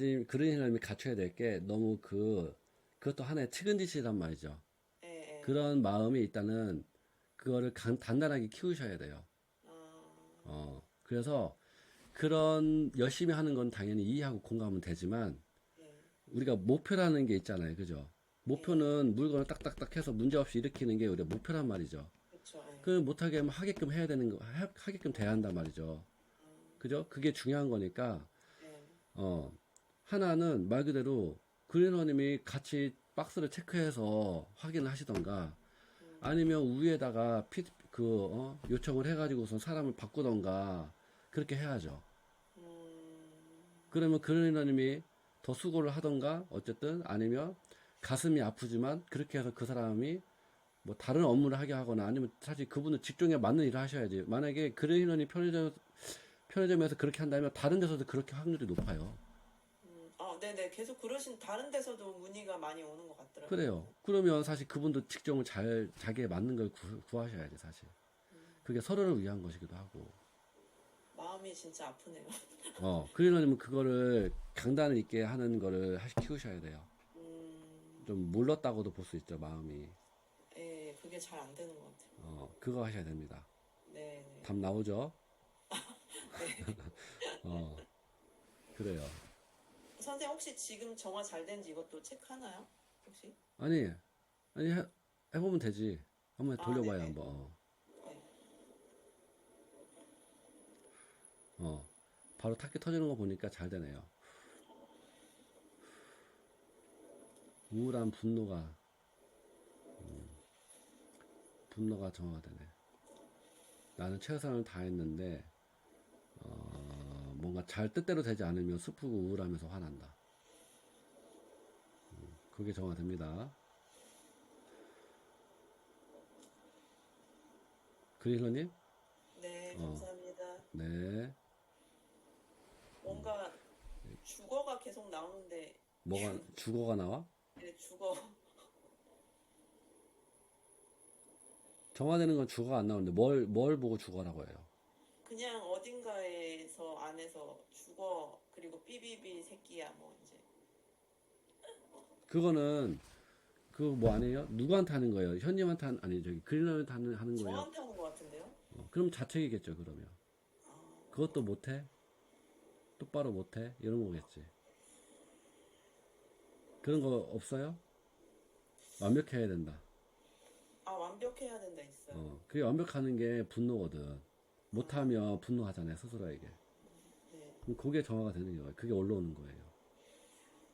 사람이 갖춰야 될 게 너무 그것도 하나의 측은지시란 말이죠. 네. 그런 마음이 일단은 그거를 단단하게 키우셔야 돼요. 그래서 그런 열심히 하는 건 당연히 이해하고 공감은 되지만 우리가 목표라는 게 있잖아요. 그죠? 목표는 물건을 딱딱딱 해서 문제없이 일으키는 게 우리가 목표란 말이죠. 그렇죠. 그 못하게 하면 하게끔 해야 되는 거, 하게끔 돼야 한단 말이죠. 그죠? 그게 중요한 거니까, 하나는 말 그대로 그린러님이 같이 박스를 체크해서 확인을 하시던가, 아니면 위에다가 요청을 해가지고서 사람을 바꾸던가, 그렇게 해야죠. 그러면 그린러님이 더 수고를 하던가, 어쨌든, 아니면 가슴이 아프지만, 그렇게 해서 그 사람이 뭐 다른 업무를 하게 하거나 아니면 사실 그분은 직종에 맞는 일을 하셔야지. 만약에 그레이런이 편의점에서 그렇게 한다면 다른 데서도 그렇게 확률이 높아요. 네네. 계속 다른 데서도 문의가 많이 오는 것 같더라고요. 그래요. 그러면 사실 그분도 직종을 자기에 맞는 걸 구하셔야지, 사실. 그게 서로를 위한 것이기도 하고. 마음이 진짜 아프네요. 그레이런님은 그거를 강단 있게 하는 거를 키우셔야 돼요. 좀 물렀다고도 볼 수 있죠, 마음이. 예, 그게 잘 안 되는 것 같아요. 그거 하셔야 됩니다. 네. 답 나오죠? 네. 그래요. 선생님 혹시 지금 정화 잘 된지 이것도 체크하나요? 혹시? 아니, 해보면 되지. 한번 돌려봐요, 네네. 한번. 네. 바로 탁기 터지는 거 보니까 잘 되네요. 우울한 분노가 정화가 되네. 나는 최선을 다했는데, 뭔가 잘 뜻대로 되지 않으면 슬프고 우울하면서 화난다. 그게 정화됩니다. 그린러님? 네, 감사합니다. 네. 뭔가 주거가 계속 나오는데 뭐가, 주거가 나와? 네, 주거. 정화되는 건 주거가 안 나오는데 뭘 보고 주거라고 해요? 그냥 어딘가에서 안에서 죽어 그리고 삐비비 새끼야 뭐 이제 그거는 그 뭐 아니에요? 누구한테 하는 거예요? 현님한테 아니 저기 그린라이트한테 하는 거예요? 저한테 하는 것 같은데요? 그럼 자책이겠죠 그러면. 그것도 못해? 똑바로 못해? 이런 거겠지. 그런 거 없어요? 완벽해야 된다. 아 완벽해야 된다 있어요. 그게 완벽하는 게 분노거든. 못하면 분노하잖아요 스스로에게. 네, 그럼 그게 정화가 되는 거예요. 그게 올라오는 거예요.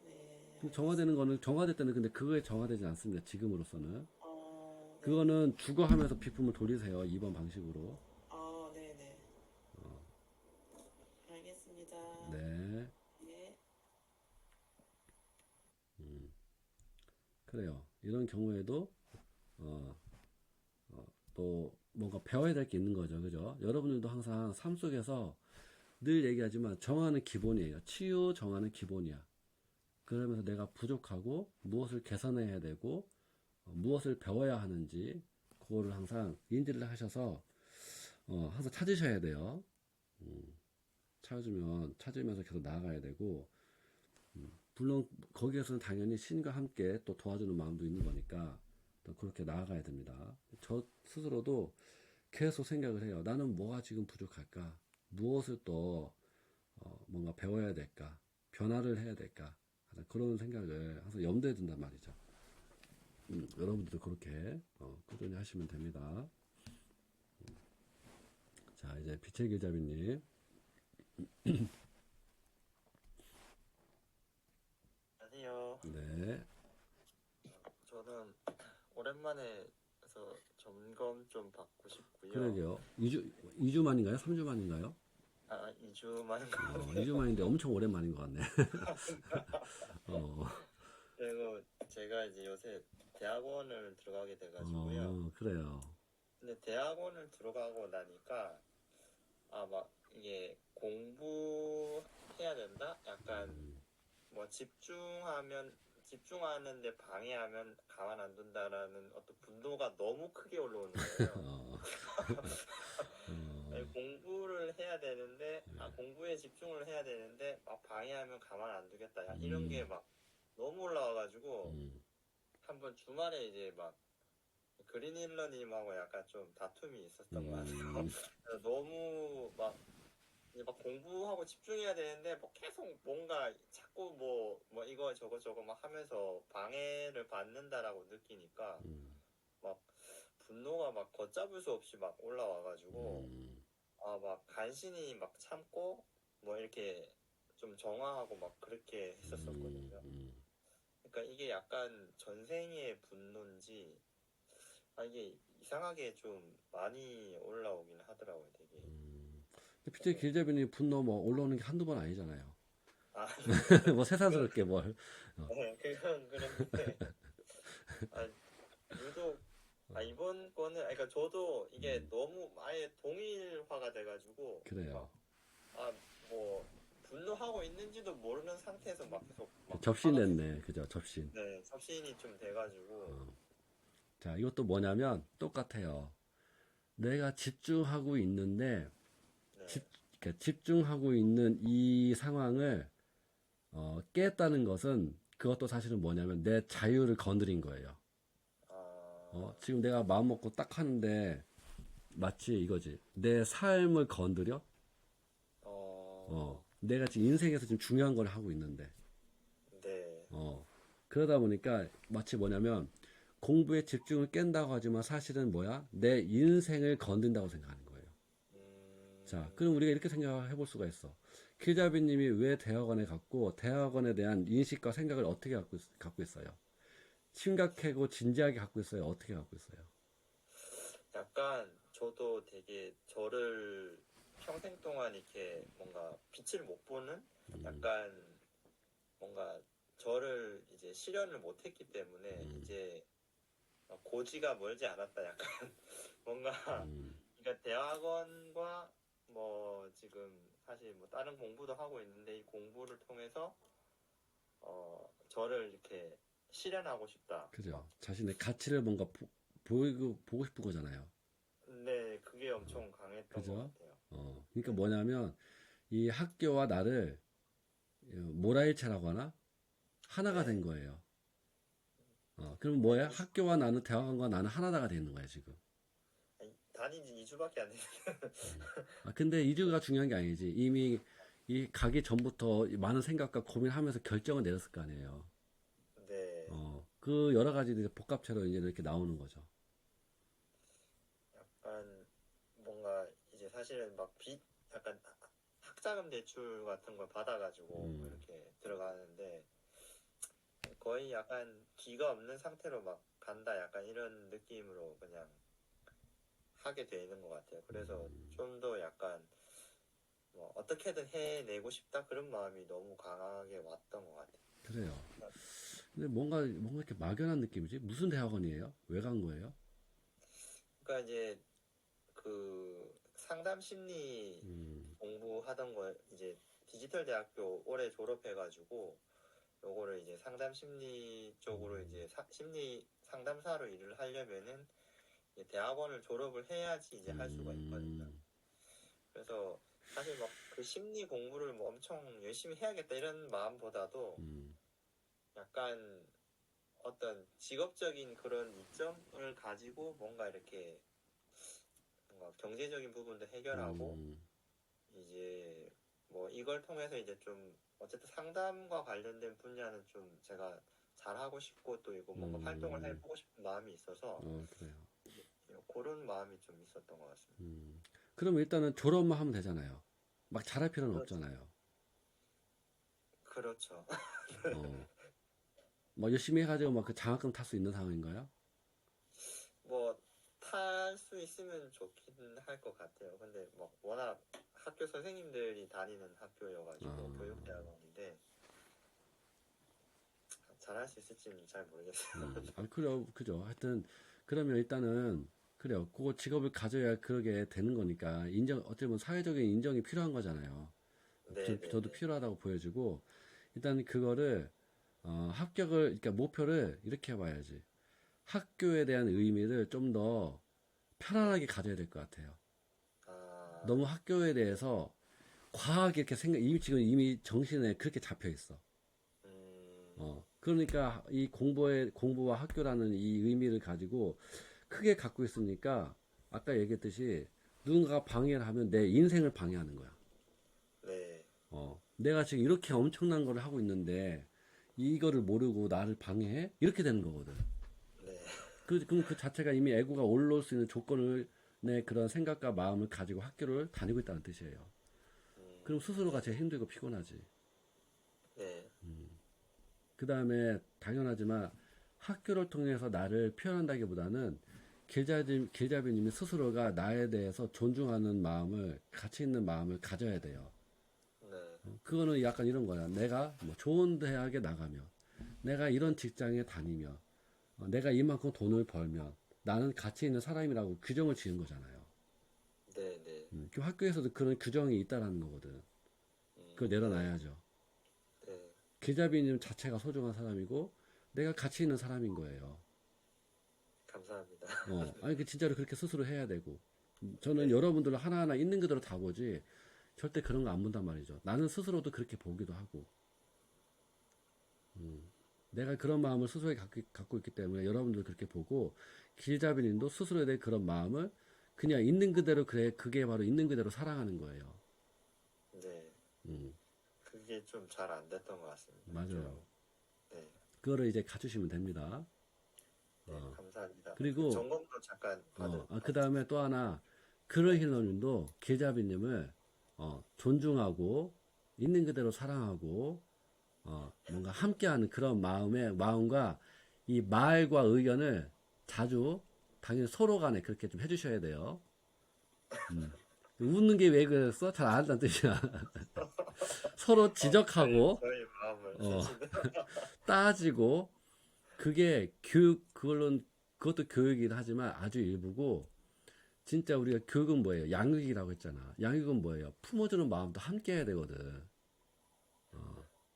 네. 그럼 정화되는 거는 정화됐다는 근데 그거에 정화되지 않습니다. 지금으로서는. 네. 그거는 죽어하면서 비품을 돌리세요. 2번 방식으로. 아, 네네. 알겠습니다. 네. 네. 그래요. 이런 경우에도 또 뭔가 배워야 될 게 있는 거죠. 그죠? 여러분들도 항상 삶 속에서 늘 얘기하지만 정화는 기본이에요. 치유 정화는 기본이야. 그러면서 내가 부족하고 무엇을 개선해야 되고 무엇을 배워야 하는지 그거를 항상 인지를 하셔서 항상 찾으셔야 돼요. 찾으면서 계속 나아가야 되고 물론 거기에서는 당연히 신과 함께 또 도와주는 마음도 있는 거니까 또 그렇게 나아가야 됩니다. 저 스스로도 계속 생각을 해요. 나는 뭐가 지금 부족할까? 무엇을 또 뭔가 배워야 될까? 변화를 해야 될까? 그런 생각을 항상 염두에 둔단 말이죠. 여러분들도 그렇게 꾸준히 하시면 됩니다. 자, 이제 빛의 길잡이님. 안녕하세요. 네. 저는 오랜만에 그래서 점검 좀 받고 싶고요. 그러게요. 2주 만인가요? 3주 만인가요? 아, 2주 만인 것 같아요. 2주 만인데 엄청 오랜만인 것 같네. 그리고 제가 이제 요새 대학원을 들어가게 돼가지고요. 그래요. 근데 대학원을 들어가고 나니까 막 이게 공부해야 된다? 약간 뭐 집중하는데 방해하면 가만 안 둔다라는 어떤 분노가 너무 크게 올라오는 거예요. 아니, 공부를 해야 되는데, 공부에 집중을 해야 되는데, 막 방해하면 가만 안 두겠다. 이런 게 막 너무 올라와가지고, 한번 주말에 이제 막, 그린힐러님하고 약간 좀 다툼이 있었던 것 같아요. 그래서 너무 이제 막 공부하고 집중해야 되는데, 뭐 계속 뭔가 자꾸 뭐 이거 저거 막 하면서 방해를 받는다라고 느끼니까, 막 분노가 막 걷잡을 수 없이 막 올라와가지고, 막 간신히 막 참고 뭐 이렇게 좀 정화하고 막 그렇게 했었거든요. 그러니까 이게 약간 전생의 분노인지 이게 이상하게 좀 많이 올라오긴 하더라고요, 되게. 빛의 길잡이님 분노 뭐 올라오는 게 한두 번 아니잖아요. 아, 뭐 세상스럽게 뭘. 그건 그런데 유독 이번 거는 그러니까 저도 이게 너무 아예 동일화가 돼가지고 그래요. 뭐 분노하고 있는지도 모르는 상태에서 막 계속 막 접신했네. 그죠? 접신. 네, 접신이 좀 돼가지고 자, 이것도 뭐냐면 똑같아요. 내가 집중하고 있는데 네. 그러니까 집중하고 있는 이 상황을 깼다는 것은 그것도 사실은 뭐냐면 내 자유를 건드린 거예요. 지금 내가 마음 먹고 딱 하는데 마치 이거지. 내 삶을 건드려? 내가 지금 인생에서 지금 중요한 걸 하고 있는데. 네. 그러다 보니까 마치 뭐냐면 공부에 집중을 깬다고 하지만 사실은 뭐야? 내 인생을 건든다고 생각하는 거예요. 자, 그럼 우리가 이렇게 생각해 볼 수가 있어. 길잡이님이 왜 대학원에 갔고 대학원에 대한 인식과 생각을 어떻게 갖고 있어요? 심각하고 진지하게 갖고 있어요? 어떻게 갖고 있어요? 약간 저도 되게 저를 평생 동안 이렇게 뭔가 빛을 못 보는 약간 뭔가 저를 이제 실현을 못 했기 때문에 이제 고지가 멀지 않았다 약간 뭔가 그러니까 대학원과 뭐 지금 사실 뭐 다른 공부도 하고 있는데 이 공부를 통해서 저를 이렇게 실현하고 싶다. 그죠. 자신의 가치를 뭔가 보고 싶은 거잖아요. 네, 그게 엄청 강했던 그죠? 것 같아요. 그러니까 뭐냐면 이 학교와 나를 모라일체라고 하나? 하나가 된 거예요. 그럼 뭐야? 학교와 나는, 대학원과 나는 하나가 되는 거야, 지금. 아니, 다닌 지 2주밖에 안 됐는데. 근데 이주가 중요한 게 아니지. 이미 이 가기 전부터 많은 생각과 고민하면서 결정을 내렸을 거 아니에요. 네. 그 여러 가지 복합체로 이제 이렇게 나오는 거죠. 약간 뭔가 이제 사실은 막 약간 학자금 대출 같은 걸 받아가지고 이렇게 들어가는데 거의 약간 기가 없는 상태로 막 간다 약간 이런 느낌으로 그냥 하게 되는 것 같아요. 그래서 좀 더 약간 뭐 어떻게든 해내고 싶다 그런 마음이 너무 강하게 왔던 것 같아요. 그래요. 근데 뭔가 이렇게 막연한 느낌이지? 무슨 대학원이에요? 왜 간 거예요? 그러니까 이제 그 상담 심리 공부하던 거 이제 디지털 대학교 올해 졸업해가지고 요거를 이제 상담 심리 쪽으로 이제 심리 상담사로 일을 하려면은 이제 대학원을 졸업을 해야지 이제 할 수가 있거든요. 그래서 사실 막 그 심리 공부를 뭐 엄청 열심히 해야겠다 이런 마음보다도 약간 어떤 직업적인 그런 이점을 가지고 뭔가 이렇게 뭔가 경제적인 부분도 해결하고 이제 뭐 이걸 통해서 이제 좀 어쨌든 상담과 관련된 분야는 좀 제가 잘하고 싶고 또 이거 뭔가 활동을 해보고 싶은 마음이 있어서 그래요. 그런 마음이 좀 있었던 것 같습니다. 그럼 일단은 졸업만 하면 되잖아요. 막 잘할 필요는 없잖아요. 그렇죠. 뭐 열심히 해가지고 막 그 장학금 탈 수 있는 상황인가요? 뭐 탈 수 있으면 좋긴 할 것 같아요. 근데 뭐 워낙 학교 선생님들이 다니는 학교여가지고 교육대학원인데 잘할 수 있을지는 잘 모르겠어요. 그래요, 그죠. 하여튼 그러면 일단은 그래요. 그 직업을 가져야 그러게 되는 거니까 어떻게 보면 사회적인 인정이 필요한 거잖아요. 저도 필요하다고 보여지고 일단 그거를 합격을 그러니까 목표를 이렇게 해봐야지. 학교에 대한 의미를 좀 더 편안하게 가져야 될 것 같아요. 너무 학교에 대해서 과하게 이렇게 지금 이미 정신에 그렇게 잡혀 있어. 그러니까 이 공부와 학교라는 이 의미를 가지고 크게 갖고 있으니까 아까 얘기했듯이 누군가가 방해를 하면 내 인생을 방해하는 거야. 네. 내가 지금 이렇게 엄청난 걸 하고 있는데 이거를 모르고 나를 방해해? 이렇게 되는 거거든. 네. 그럼 그 자체가 이미 애고가 올라올 수 있는 조건을 내 그런 생각과 마음을 가지고 학교를 다니고 있다는 뜻이에요. 그럼 스스로가 제일 힘들고 피곤하지. 네. 그 다음에 당연하지만 학교를 통해서 나를 표현한다기보다는 길잡이님이 스스로가 나에 대해서 존중하는 마음을, 가치 있는 마음을 가져야 돼요. 네. 그거는 약간 이런 거야. 내가 뭐 좋은 대학에 나가면, 내가 이런 직장에 다니면, 내가 이만큼 돈을 벌면 나는 가치 있는 사람이라고 규정을 지은 거잖아요. 네. 네. 그 학교에서도 그런 규정이 있다라는 거거든. 그걸 내려놔야죠. 네. 길잡이님 자체가 소중한 사람이고 내가 가치 있는 사람인 거예요. 감사합니다. 아니 진짜로 그렇게 스스로 해야 되고 저는 여러분들 하나하나 있는 그대로 다 보지 절대 그런 거 안 본단 말이죠. 나는 스스로도 그렇게 보기도 하고 내가 그런 마음을 스스로 갖고 있기 때문에 여러분들 그렇게 보고 길잡이님도 스스로에 대해 그런 마음을 그냥 있는 그대로 그게 바로 있는 그대로 사랑하는 거예요. 네. 음, 그게 좀 잘 안 됐던 것 같습니다. 맞아요. 네. 그거를 이제 갖추시면 됩니다. 네, 감사합니다. 그리고 점검도 잠깐 그 다음에 또 하나 그러힐러님도 길잡이님을 존중하고 있는 그대로 사랑하고 뭔가 함께하는 그런 마음과 이 말과 의견을 자주 당연히 서로 간에 그렇게 좀 해주셔야 돼요. 웃는 게 왜 그랬어? 잘 안 한다는 뜻이야. 서로 지적하고 저희 마음을 따지고 그게 그것도 교육이긴 하지만 아주 일부고 진짜 우리가 교육은 뭐예요? 양육이라고 했잖아. 양육은 뭐예요? 품어주는 마음도 함께 해야 되거든.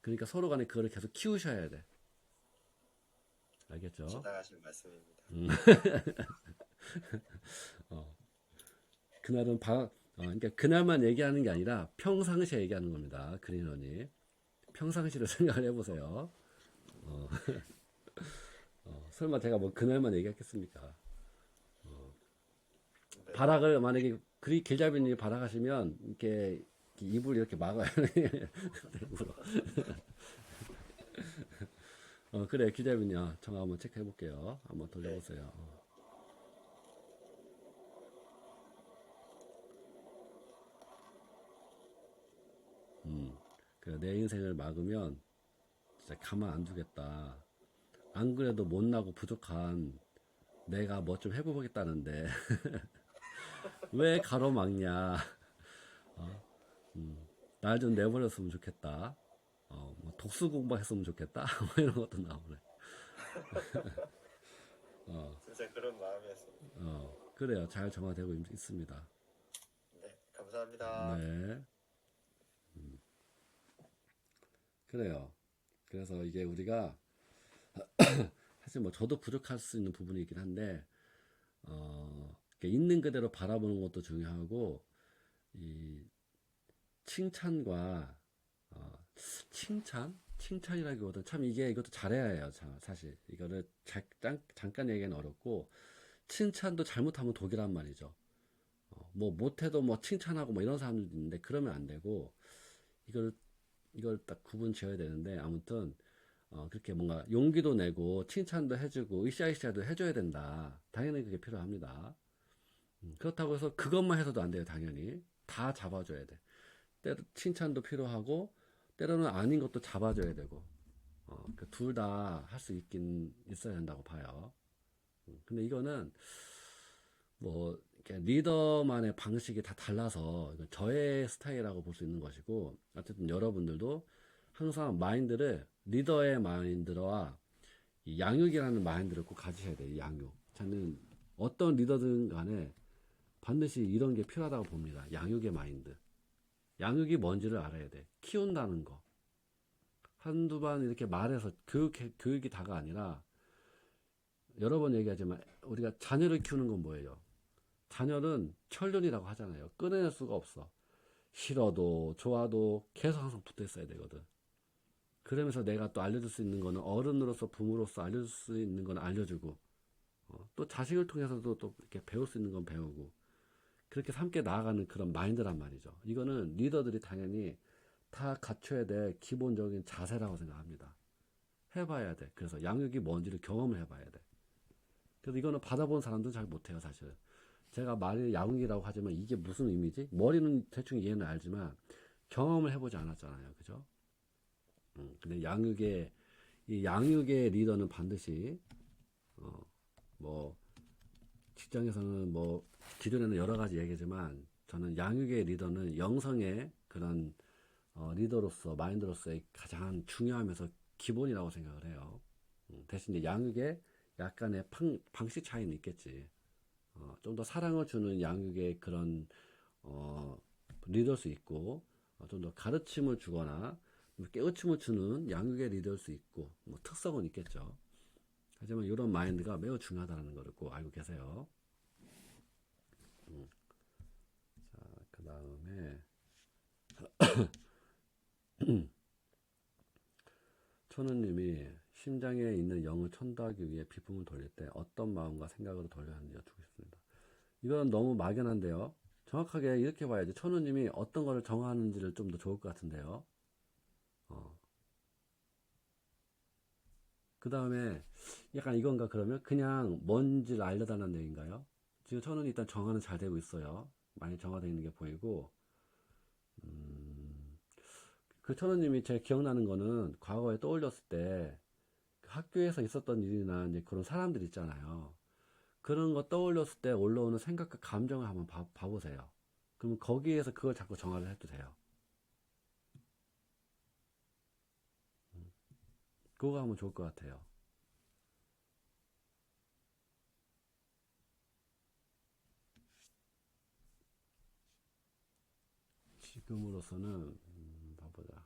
그러니까 서로 간에 그거를 계속 키우셔야 돼. 알겠죠? 지나가신 말씀입니다. 그날은 그러니까 그날만 얘기하는 게 아니라 평상시에 얘기하는 겁니다. 그린원이. 평상시를 생각을 해보세요. 설마 제가 뭐 그날만 얘기했겠습니까? 네. 발악을 만약에 길잡이님이 발악하시면 이렇게 입을 이렇게 막아요. 그래 길잡이님 정화 한번 체크해 볼게요. 한번 돌려보세요. 그래 내 인생을 막으면 진짜 가만 안 두겠다. 안 그래도 못나고 부족한 내가 뭐 좀 해보겠다는데 왜 가로막냐. 날 좀 내버렸으면 좋겠다. 뭐 독수 공부했으면 좋겠다. 뭐 이런 것도 나오네. 진짜 그런 마음이었습니다. 그래요. 잘 정화되고 있습니다. 네, 감사합니다. 네. 그래요. 그래서 이게 우리가 사실 뭐 저도 부족할 수 있는 부분이긴 한데 있는 그대로 바라보는 것도 중요하고 이 칭찬과 칭찬이라기보다 참 이것도 잘해야 해요. 사실 이거를 잠깐 얘기하기는 어렵고 칭찬도 잘못하면 독이란 말이죠. 뭐 못해도 뭐 칭찬하고 뭐 이런 사람들도 있는데 그러면 안 되고 이걸 딱 구분 지어야 되는데 아무튼 그렇게 뭔가 용기도 내고 칭찬도 해주고 으쌰으쌰도 해줘야 된다. 당연히 그게 필요합니다. 그렇다고 해서 그것만 해서도 안 돼요. 당연히 다 잡아줘야 돼. 때로 칭찬도 필요하고 때로는 아닌 것도 잡아줘야 되고 둘 다 할 수 있긴 있어야 된다고 봐요. 근데 이거는 뭐 리더만의 방식이 다 달라서 저의 스타일이라고 볼 수 있는 것이고 어쨌든 여러분들도 항상 마인드를 리더의 마인드와 이 양육이라는 마인드를 꼭 가지셔야 돼요. 이 양육. 저는 어떤 리더든 간에 반드시 이런 게 필요하다고 봅니다. 양육의 마인드. 양육이 뭔지를 알아야 돼. 키운다는 거. 한두 번 이렇게 말해서 교육이 다가 아니라 여러 번 얘기하지만 우리가 자녀를 키우는 건 뭐예요? 자녀는 천륜이라고 하잖아요. 끊어낼 수가 없어. 싫어도 좋아도 계속 항상 붙어 있어야 되거든. 그러면서 내가 또 알려줄 수 있는 거는 어른으로서 부모로서 알려줄 수 있는 건 알려주고 또 자식을 통해서도 또 이렇게 배울 수 있는 건 배우고 그렇게 함께 나아가는 그런 마인드란 말이죠. 이거는 리더들이 당연히 다 갖춰야 될 기본적인 자세라고 생각합니다. 해봐야 돼. 그래서 양육이 뭔지를 경험을 해봐야 돼. 그래서 이거는 받아본 사람들은 잘 못해요, 사실. 제가 말이 양육이라고 하지만 이게 무슨 의미지? 머리는 대충 이해는 알지만 경험을 해보지 않았잖아요. 그죠? 근데 이 양육의 리더는 반드시, 뭐, 직장에서는 뭐, 기존에는 여러 가지 얘기지만 저는 양육의 리더는 영성의 그런, 리더로서, 마인드로서의 가장 중요하면서 기본이라고 생각을 해요. 대신 이제 양육의 약간의 방식 차이는 있겠지. 좀 더 사랑을 주는 양육의 그런 리더일 수 있고 좀 더 가르침을 주거나 깨우침을 주는 양육의 리더일 수 있고 뭐 특성은 있겠죠. 하지만 이런 마인드가 매우 중요하다는 것을 꼭 알고 계세요. 자, 그 다음에 천우님이 심장에 있는 영을 천도하기 위해 비품을 돌릴 때 어떤 마음과 생각으로 돌려야 하는지 여쭙고 싶습니다. 이건 너무 막연한데요. 정확하게 이렇게 봐야지. 천우님이 어떤 거를 정하는지를 좀 더 좋을 것 같은데요. 그 다음에 약간 이건가 그러면 그냥 뭔지를 알려달라는 얘기인가요? 지금 천우는 일단 정화는 잘 되고 있어요. 많이 정화되어 있는 게 보이고 그 천우님이 제 기억나는 거는 과거에 떠올렸을 때 학교에서 있었던 일이나 이제 그런 사람들 있잖아요. 그런 거 떠올렸을 때 올라오는 생각과 감정을 한번 봐보세요. 그러면 거기에서 그걸 자꾸 정화를 해도 돼요. 그거 하면 좋을 것 같아요. 지금으로서는 봐보자.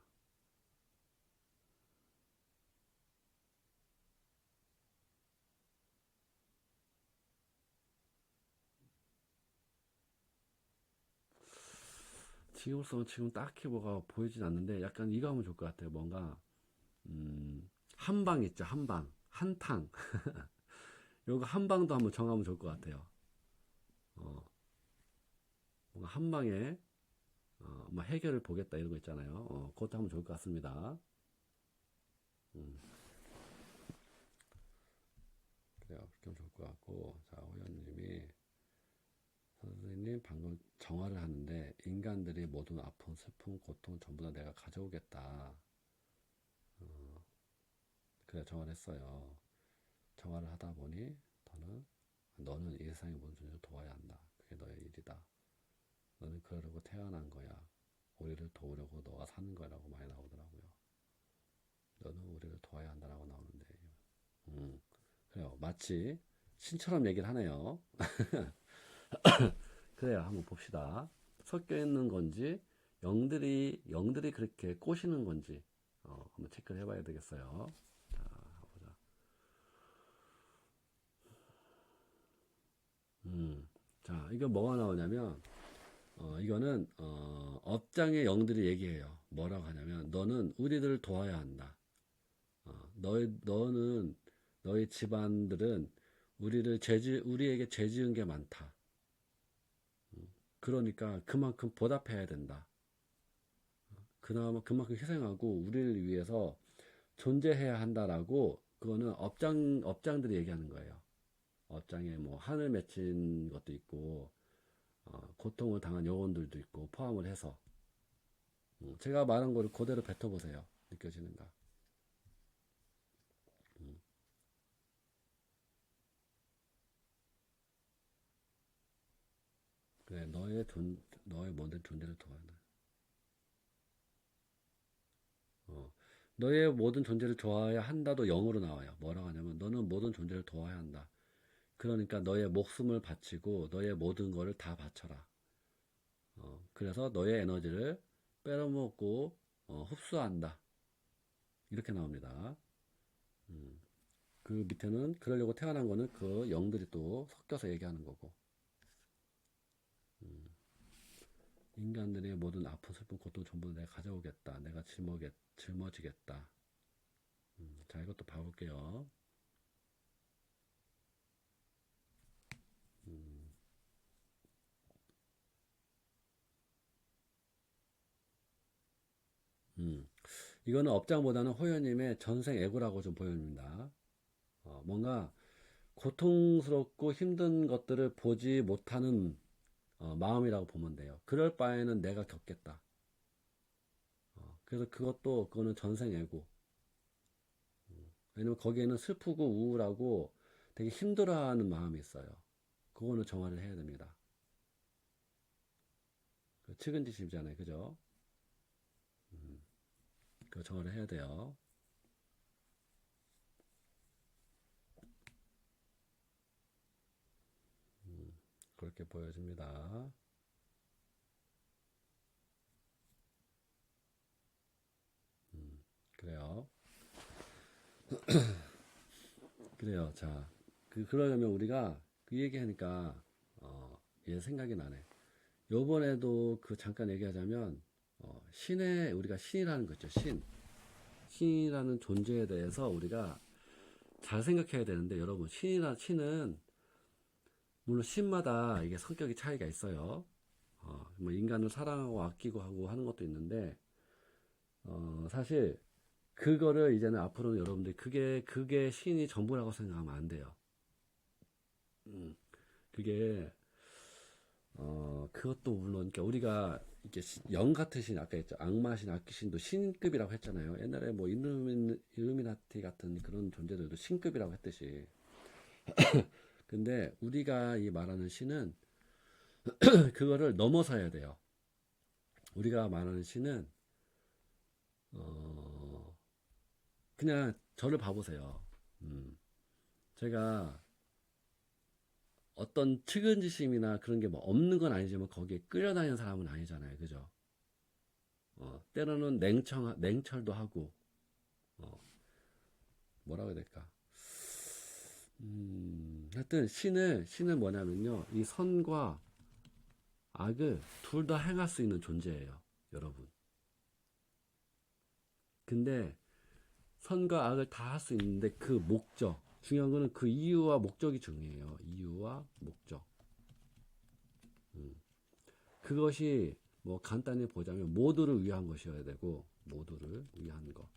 신경 쓰면 지금 딱히 뭐가 보이진 않는데 약간 이거 하면 좋을 것 같아요. 뭔가 한방 있죠. 한방 한탕 요거 한방도 한번 정하면 좋을 것 같아요. 뭔가 한방에 뭐 해결을 보겠다 이런 거 있잖아요. 그것도 하면 좋을 것 같습니다. 그래요. 그렇게 하면 좋을 것 같고. 자, 호연님이 선생님 방금 정화를 하는데 인간들이 모든 아픔, 슬픔, 고통 전부 다 내가 가져오겠다. 그래 정화를 했어요. 정화를 하다 보니 너는 이 세상의 모든 존재를 도와야 한다. 그게 너의 일이다. 너는 그러려고 태어난 거야. 우리를 도우려고 너가 사는 거라고 많이 나오더라고요. 너는 우리를 도와야 한다라고 나오는데 그래요. 마치 신처럼 얘기를 하네요. 그래요. 한번 봅시다. 섞여 있는 건지 영들이 그렇게 꼬시는 건지 한번 체크를 해봐야 되겠어요. 자, 보자. 자, 이거 뭐가 나오냐면 이거는 업장의 영들이 얘기해요. 뭐라고 하냐면 너는 우리들을 도와야 한다. 너희 집안들은 우리에게 죄 지은 게 많다. 그러니까 그만큼 보답해야 된다. 그만큼 희생하고 우리를 위해서 존재해야 한다라고 그거는 업장들이 얘기하는 거예요. 업장에 뭐 하늘 맺힌 것도 있고 고통을 당한 영혼들도 있고 포함을 해서 제가 말한 거를 그대로 뱉어보세요. 느껴지는가? 그래, 너의 모든 존재를 도와야 너의 모든 존재를 좋아해야 한다도 영어로 나와요. 뭐라고 하냐면 너는 모든 존재를 도와야 한다. 그러니까 너의 목숨을 바치고 너의 모든 거를 다 바쳐라. 그래서 너의 에너지를 빼먹고 흡수한다. 이렇게 나옵니다. 그 밑에는 그러려고 태어난 거는 그 영들이 또 섞여서 얘기하는 거고. 인간들의 모든 아픈 슬픈 고통 전부 내가 가져오겠다. 내가 짊어지겠다. 자, 이것도 봐볼게요. 이거는 업장보다는 호연님의 전생 애고라고 좀 보여집니다. 뭔가 고통스럽고 힘든 것들을 보지 못하는 마음이라고 보면 돼요. 그럴 바에는 내가 겪겠다. 그래서 그거는 전생 애고. 왜냐면 거기에는 슬프고 우울하고 되게 힘들어하는 마음이 있어요. 그거는 정화를 해야 됩니다. 측은지심이잖아요. 그죠? 그 정화를 해야 돼요. 그렇게 보여집니다. 그래요. 그래요. 자, 그러려면 우리가 그 얘기하니까 얘 생각이 나네. 요번에도 잠깐 얘기하자면 우리가 신이라는 거 있죠. 신이라는 존재에 대해서 우리가 잘 생각해야 되는데 여러분 신은 물론 신마다 이게 성격이 차이가 있어요. 뭐 인간을 사랑하고 아끼고 하고 하는 것도 있는데 사실 그거를 이제는 앞으로는 여러분들이 그게 신이 전부라고 생각하면 안 돼요. 그게 그것도 물론 그러니까 우리가 이게 영 같은 신 아까 했죠. 악마신, 악귀신도 신급이라고 했잖아요. 옛날에 뭐 일루미나티 같은 그런 존재들도 신급이라고 했듯이. 근데 우리가 이 말하는 신은 그거를 넘어서야 돼요. 우리가 말하는 신은 그냥 저를 봐보세요. 제가 어떤 측은지심이나 그런 게 뭐 없는 건 아니지만 거기에 끌려다니는 사람은 아니잖아요. 그죠? 때로는 냉철도 하고 뭐라고 해야 될까? 하여튼 신은 뭐냐면요. 이 선과 악을 둘 다 행할 수 있는 존재예요, 여러분. 근데 선과 악을 다 할 수 있는데 그 목적, 중요한 거는 그 이유와 목적이 중요해요. 이유와 목적. 그것이 뭐 간단히 보자면 모두를 위한 것이어야 되고, 모두를 위한 거.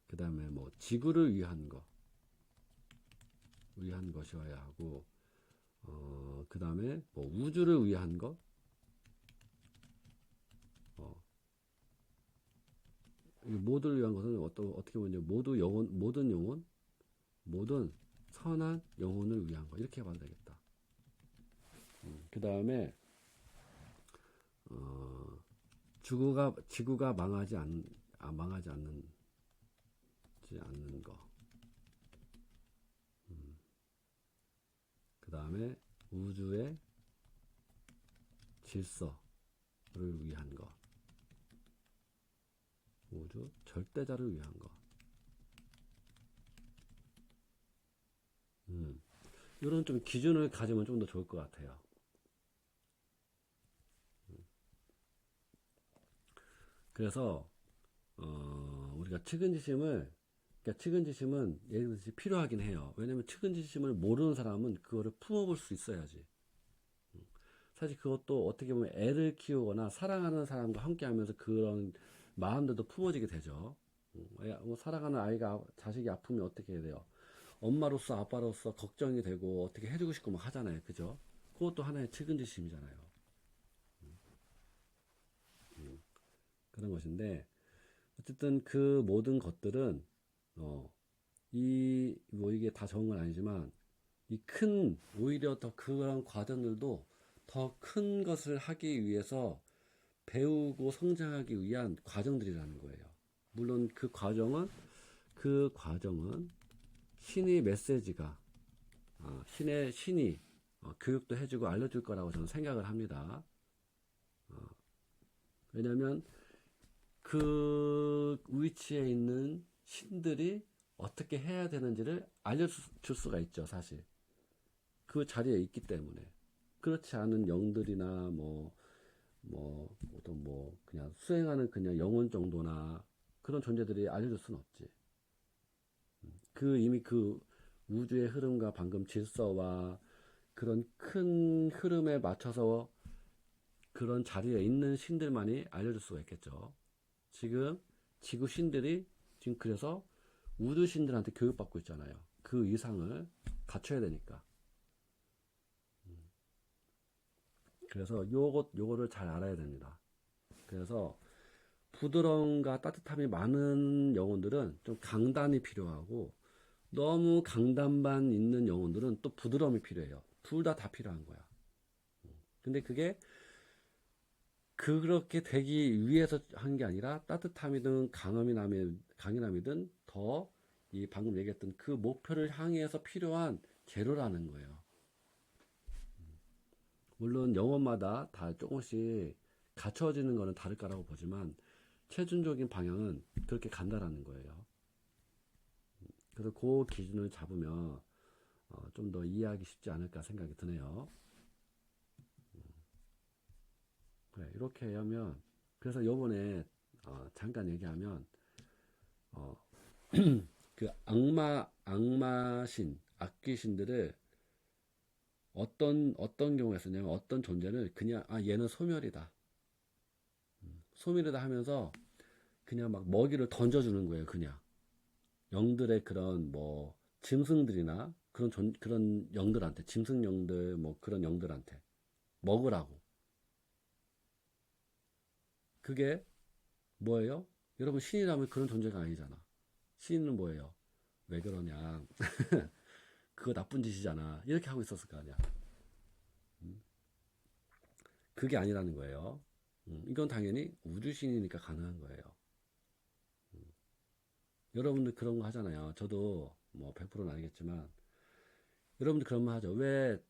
그 다음에 뭐 지구를 위한 거, 위한 것이어야 하고, 그 다음에 뭐 우주를 위한 것, 이 모두를 위한 것은 어떻게 보면 모든 영혼, 모든 선한 영혼을 위한 거, 이렇게 봐도 되겠다. 그 다음에 지구가 망하지 않는 거. 그 다음에 우주의 질서를 위한 거. 우주 절대자를 위한 거. 이런 좀 기준을 가지면 좀 더 좋을 것 같아요. 그래서 우리가 측은지심은 예를 들어서 필요하긴 해요. 왜냐면 측은지심을 모르는 사람은 그거를 품어볼 수 있어야지. 사실 그것도 어떻게 보면 애를 키우거나 사랑하는 사람과 함께 하면서 그런 마음들도 품어지게 되죠. 뭐 사랑하는 아이가, 자식이 아프면 어떻게 해야 돼요? 엄마로서 아빠로서 걱정이 되고 어떻게 해주고 싶고 막 하잖아요. 그죠? 그것도 하나의 측은지심이잖아요. 그런 것인데, 어쨌든 그 모든 것들은 이게 다 적은 건 아니지만, 오히려 더 그런 과정들도 더 큰 것을 하기 위해서 배우고 성장하기 위한 과정들이라는 거예요. 물론 그 과정은 신의 메시지가, 신이 교육도 해주고 알려줄 거라고 저는 생각을 합니다. 왜냐면 그 위치에 있는 신들이 어떻게 해야 되는지를 알려줄 수가 있죠, 사실. 그 자리에 있기 때문에. 그렇지 않은 영들이나 그냥 수행하는 그냥 영혼 정도나 그런 존재들이 알려줄 수는 없지. 이미 그 우주의 흐름과 방금 질서와 그런 큰 흐름에 맞춰서 그런 자리에 있는 신들만이 알려줄 수가 있겠죠. 지금 지구 신들이 지금 그래서 우주 신들한테 교육받고 있잖아요. 그 이상을 갖춰야 되니까. 그래서 요거를 잘 알아야 됩니다. 그래서 부드러움과 따뜻함이 많은 영혼들은 좀 강단이 필요하고, 너무 강단만 있는 영혼들은 또 부드러움이 필요해요. 둘 다 필요한 거야. 근데 그게 그렇게 되기 위해서 한 게 아니라 따뜻함이든 강인함이든 더 이 방금 얘기했던 그 목표를 향해서 필요한 재료라는 거예요. 물론 영혼마다 다 조금씩 갖춰지는 거는 다를 거라고 보지만 최종적인 방향은 그렇게 간다라는 거예요. 그래서 그 기준을 잡으면 좀 더 이해하기 쉽지 않을까 생각이 드네요. 그래, 이렇게 하면, 그래서 요번에 잠깐 얘기하면 그 악마신, 악귀신들을 어떤 경우에 쓰냐면, 어떤 존재를 그냥 얘는 소멸이다 하면서 그냥 막 먹이를 던져주는 거예요. 그냥 영들의 그런 뭐 짐승들이나 그런 영들한테, 짐승영들 뭐 그런 영들한테 먹으라고. 그게 뭐예요? 여러분, 신이라면 그런 존재가 아니잖아. 신은 뭐예요? 왜 그러냐? 그거 나쁜 짓이잖아. 이렇게 하고 있었을 거 아니야. 그게 아니라는 거예요. 이건 당연히 우주신이니까 가능한 거예요. 여러분들 그런 거 하잖아요. 저도 뭐 100%는 아니겠지만, 여러분들 그런 말 하죠. 왜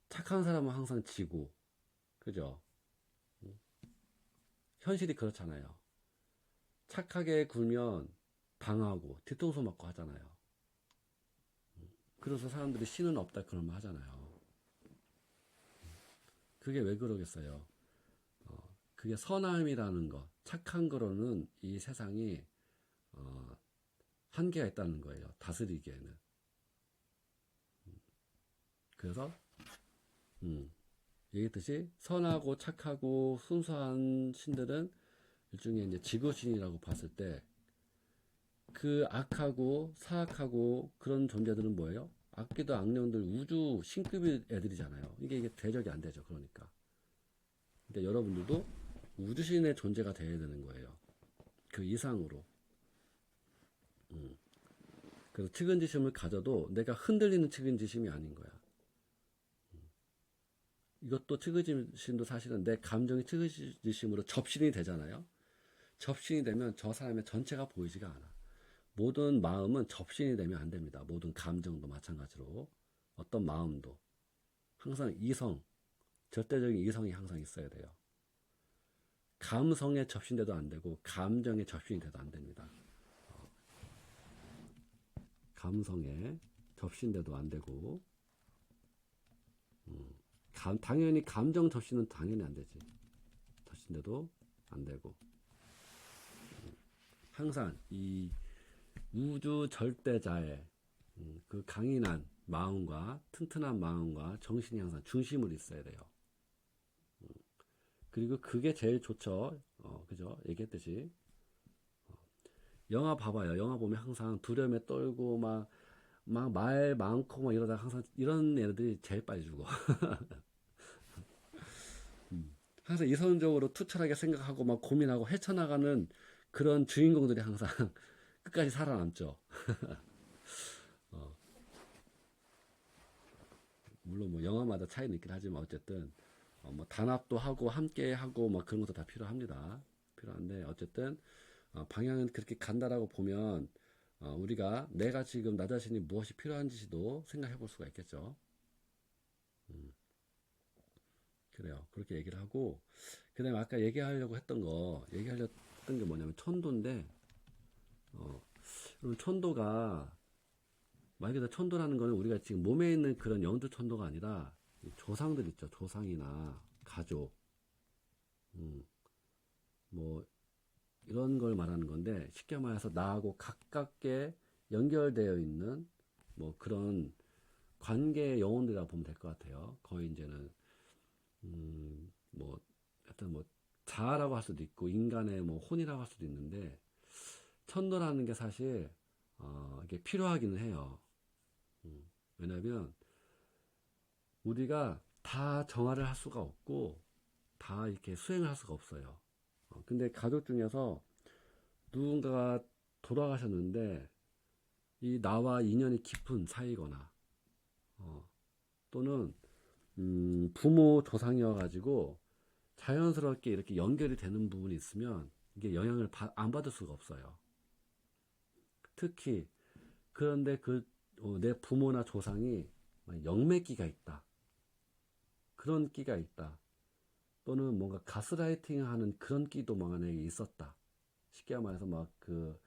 착한 사람은 항상 지고, 그죠? 현실이 그렇잖아요. 착하게 굴면 당하고 뒤통수 맞고 하잖아요. 그래서 사람들이 신은 없다 그런 말 하잖아요. 그게 왜 그러겠어요? 그게 선함이라는 거, 착한 거로는 이 세상이 한계가 있다는 거예요. 다스리기에는. 그래서 얘기했듯이 선하고 착하고 순수한 신들은 일종의 이제 지구신이라고 봤을 때 그 악하고 사악하고 그런 존재들은 뭐예요? 악기도 악령들 우주 신급의 애들이잖아요. 이게 대적이 안 되죠. 그러니까 여러분들도 우주신의 존재가 되어야 되는 거예요. 그 이상으로. 그래서 측은지심을 가져도 내가 흔들리는 측은지심이 아닌 거야. 이것도 측은지심도 사실은 내 감정이 측은지심으로 접신이 되잖아요. 접신이 되면 저 사람의 전체가 보이지가 않아. 모든 마음은 접신이 되면 안 됩니다. 모든 감정도 마찬가지로 어떤 마음도 항상 이성, 절대적인 이성이 항상 있어야 돼요. 감성에 접신돼도 안 되고 감정에 접신이 돼도 안 됩니다. 감성에 접신돼도 안 되고 당연히 감정 접신은 당연히 안 되지. 접신돼도 안 되고 항상 이 우주 절대자의 그 강인한 마음과 튼튼한 마음과 정신이 항상 중심으로 있어야 돼요. 그리고 그게 제일 좋죠. 그죠? 얘기했듯이. 영화 봐봐요. 영화 보면 항상 두려움에 떨고 막 말 많고 막 이러다가 항상 이런 애들이 제일 빨리 죽어. 항상 이성적으로 투철하게 생각하고 막 고민하고 헤쳐나가는 그런 주인공들이 항상 끝까지 살아남죠. 물론 뭐 영화마다 차이는 있긴 하지만 어쨌든 뭐 단합도 하고 함께 하고 막 그런 것도 다 필요합니다. 필요한데 어쨌든 방향은 그렇게 간다라고 보면 우리가 내가 지금 나 자신이 무엇이 필요한지도 생각해 볼 수가 있겠죠. 그래요. 그렇게 얘기를 하고 그 다음에 아까 얘기하려고 했던 게 뭐냐면 천도인데 여러분 천도가 말 그대로 천도라는 거는 우리가 지금 몸에 있는 그런 영주 천도가 아니라 조상들 있죠. 조상이나 가족 뭐 이런 걸 말하는 건데 쉽게 말해서 나하고 가깝게 연결되어 있는 뭐 그런 관계의 영혼들이라고 보면 될 것 같아요. 거의 이제는 뭐 하여튼 뭐 자아라고 할 수도 있고 인간의 뭐 혼이라고 할 수도 있는데 천도라는 게 사실 이게 필요하기는 해요. 왜냐하면 우리가 다 정화를 할 수가 없고 다 이렇게 수행을 할 수가 없어요. 근데 가족 중에서 누군가가 돌아가셨는데 이 나와 인연이 깊은 사이거나 또는 부모 조상이어가지고 자연스럽게 이렇게 연결이 되는 부분이 있으면 이게 영향을 안 받을 수가 없어요. 특히 그런데 내 부모나 조상이 영매기가 있다. 그런 끼가 있다. 또는 뭔가 가스라이팅 하는 그런 끼도 만약에 있었다. 쉽게 말해서 막 그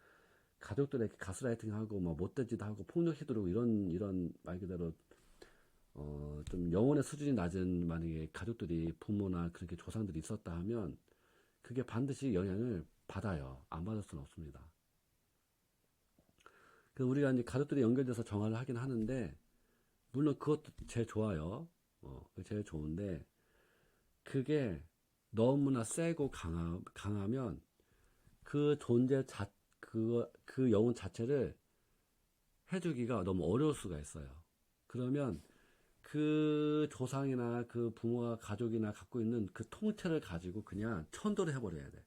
가족들에게 가스라이팅 하고 막 못된 짓 하고 폭력 휘두르고 이런 말 그대로 좀 영혼의 수준이 낮은 만약에 가족들이 부모나 그렇게 조상들이 있었다 하면 그게 반드시 영향을 받아요. 안 받을 수는 없습니다. 그래서 우리가 이제 가족들이 연결돼서 정화를 하긴 하는데 물론 그것도 제일 좋아요. 제일 좋은데 그게 너무나 세고 강하면 그 존재 그 영혼 자체를 해주기가 너무 어려울 수가 있어요. 그러면 그 조상이나 그 부모와 가족이나 갖고 있는 그 통째를 가지고 그냥 천도를 해버려야 돼.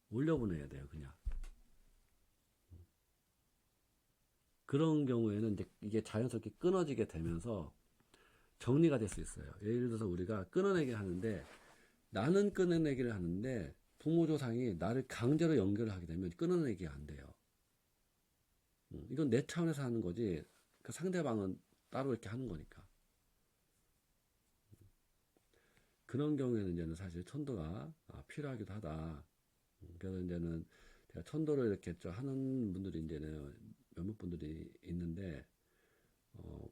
올려보내야 돼요, 그냥. 그런 경우에는 이제 이게 자연스럽게 끊어지게 되면서 정리가 될 수 있어요. 예를 들어서 우리가 끊어내기를 하는데 나는 끊어내기를 하는데 부모 조상이 나를 강제로 연결을 하게 되면 끊어내기가 안 돼요. 이건 내 차원에서 하는 거지 그 상대방은 따로 이렇게 하는 거니까. 그런 경우에는 이제는 사실 천도가 필요하기도 하다. 그래서 이제는 제가 천도를 이렇게 하는 분들이 이제는 몇몇 분들이 있는데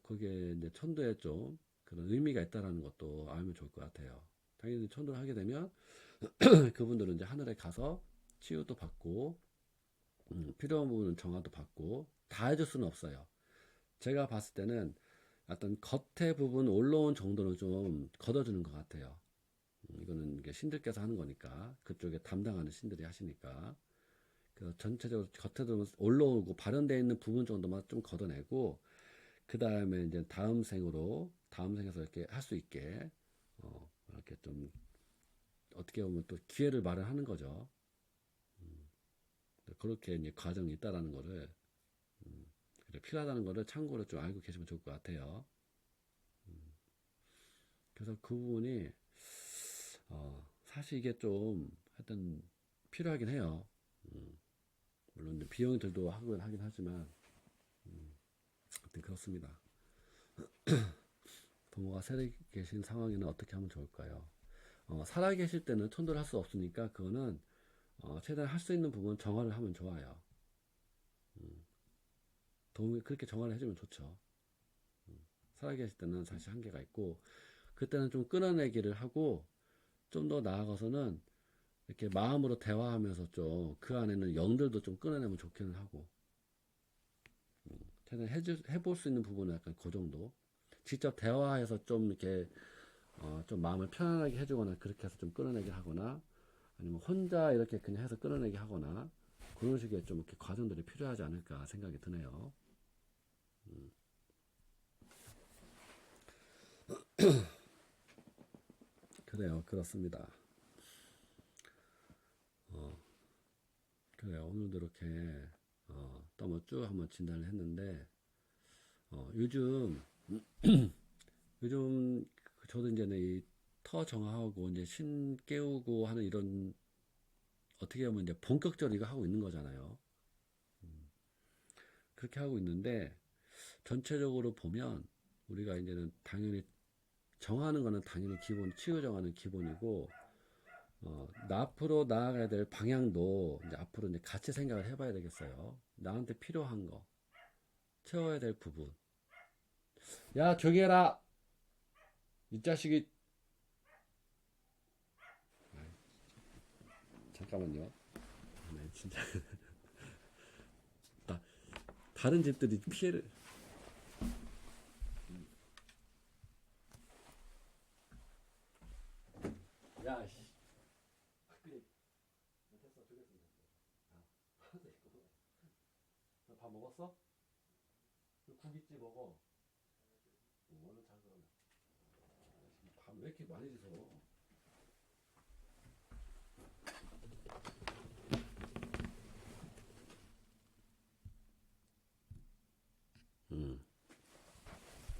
거기에 이제 천도에 좀 그런 의미가 있다라는 것도 알면 좋을 것 같아요. 당연히 천도를 하게 되면 그분들은 이제 하늘에 가서 치유도 받고 필요한 부분은 정화도 받고 다 해줄 수는 없어요. 제가 봤을 때는 어떤 겉에 부분 올라온 정도는 좀 걷어주는 것 같아요. 이거는 이게 신들께서 하는 거니까, 그쪽에 담당하는 신들이 하시니까. 그래서 전체적으로 겉에도 올라오고 발현되어 있는 부분 정도만 좀 걷어내고, 그 다음에 이제 다음 생에서 이렇게 할 수 있게 이렇게 좀 어떻게 보면 또 기회를 마련하는 거죠. 그렇게 이제 과정이 있다라는 거를 필요하다는 거를 참고로 좀 알고 계시면 좋을 것 같아요. 그래서 그 부분이 사실 이게 좀 하여튼 필요하긴 해요. 물론 이제 비용이 들도 하긴 하지만 하여튼 그렇습니다. 부모가 살아 계신 상황에는 어떻게 하면 좋을까요? 살아 계실 때는 천도를 할 수 없으니까 그거는 최대한 할 수 있는 부분 정화를 하면 좋아요. 도움이 그렇게 정화를 해주면 좋죠. 살아 계실 때는 사실 한계가 있고, 그때는 좀 끊어내기를 하고, 좀 더 나아가서는 이렇게 마음으로 대화하면서 좀 그 안에는 영들도 좀 끊어내면 좋기는 하고, 최대한 해볼 수 있는 부분은 약간 그 정도. 직접 대화해서 좀 이렇게 좀 마음을 편안하게 해주거나 그렇게 해서 좀 끊어내게 하거나, 아니면 혼자 이렇게 그냥 해서 끊어내게 하거나, 그런 식의 좀 이렇게 과정들이 필요하지 않을까 생각이 드네요. 그래요, 그렇습니다. 그래요, 오늘도 이렇게 또 한번 쭉 한번 진단을 했는데, 요즘 저도 이제 이 터 정화하고 이제 신 깨우고 하는 이런, 어떻게 보면 이제 본격적으로 이거 하고 있는 거잖아요. 그렇게 하고 있는데, 전체적으로 보면 우리가 이제는 당연히 정하는 거는 당연히 기본, 치유 정하는 기본이고, 앞으로 나아가야 될 방향도 이제 앞으로 이제 같이 생각을 해봐야 되겠어요. 나한테 필요한 거, 채워야 될 부분. 야, 조용히 해라! 이 자식이. 잠깐만요. 네, 진짜. 다른 집들이 피해를. 야, 씨. 밥 먹었어? 국 있지 먹어. 얼른 자 그러면. 밥 왜 이렇게 많이 드셔?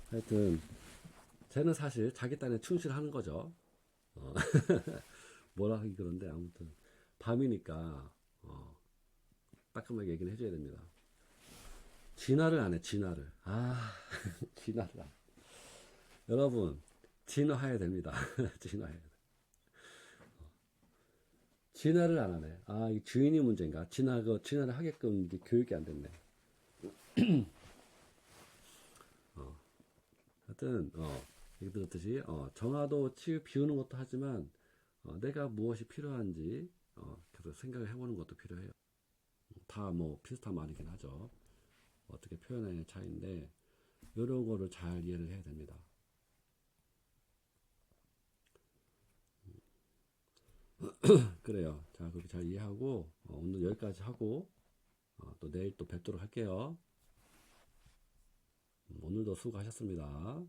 하여튼 쟤는 사실 자기 딴에 충실하는 거죠. 뭐라 하기 그런데 아무튼 밤이니까 따끔하게 얘기는 해줘야 됩니다. 진화를 안 해, 진화를. 진화를 안 해. 여러분, 진화해야 됩니다. 진화해야 돼. 진화를 안 하네. 이 주인이 문제인가? 진화를 하게끔 이게 교육이 안 됐네. 하여튼, 얘기 들었듯이, 정화도 비우는 것도 하지만, 내가 무엇이 필요한지, 계속 생각을 해보는 것도 필요해요. 다 뭐 비슷한 말이긴 하죠. 어떻게 표현하느냐의 차이인데, 이런 거를 잘 이해를 해야 됩니다. 그래요. 자, 그렇게 잘 이해하고, 오늘 여기까지 하고, 또 내일 또 뵙도록 할게요. 오늘도 수고하셨습니다.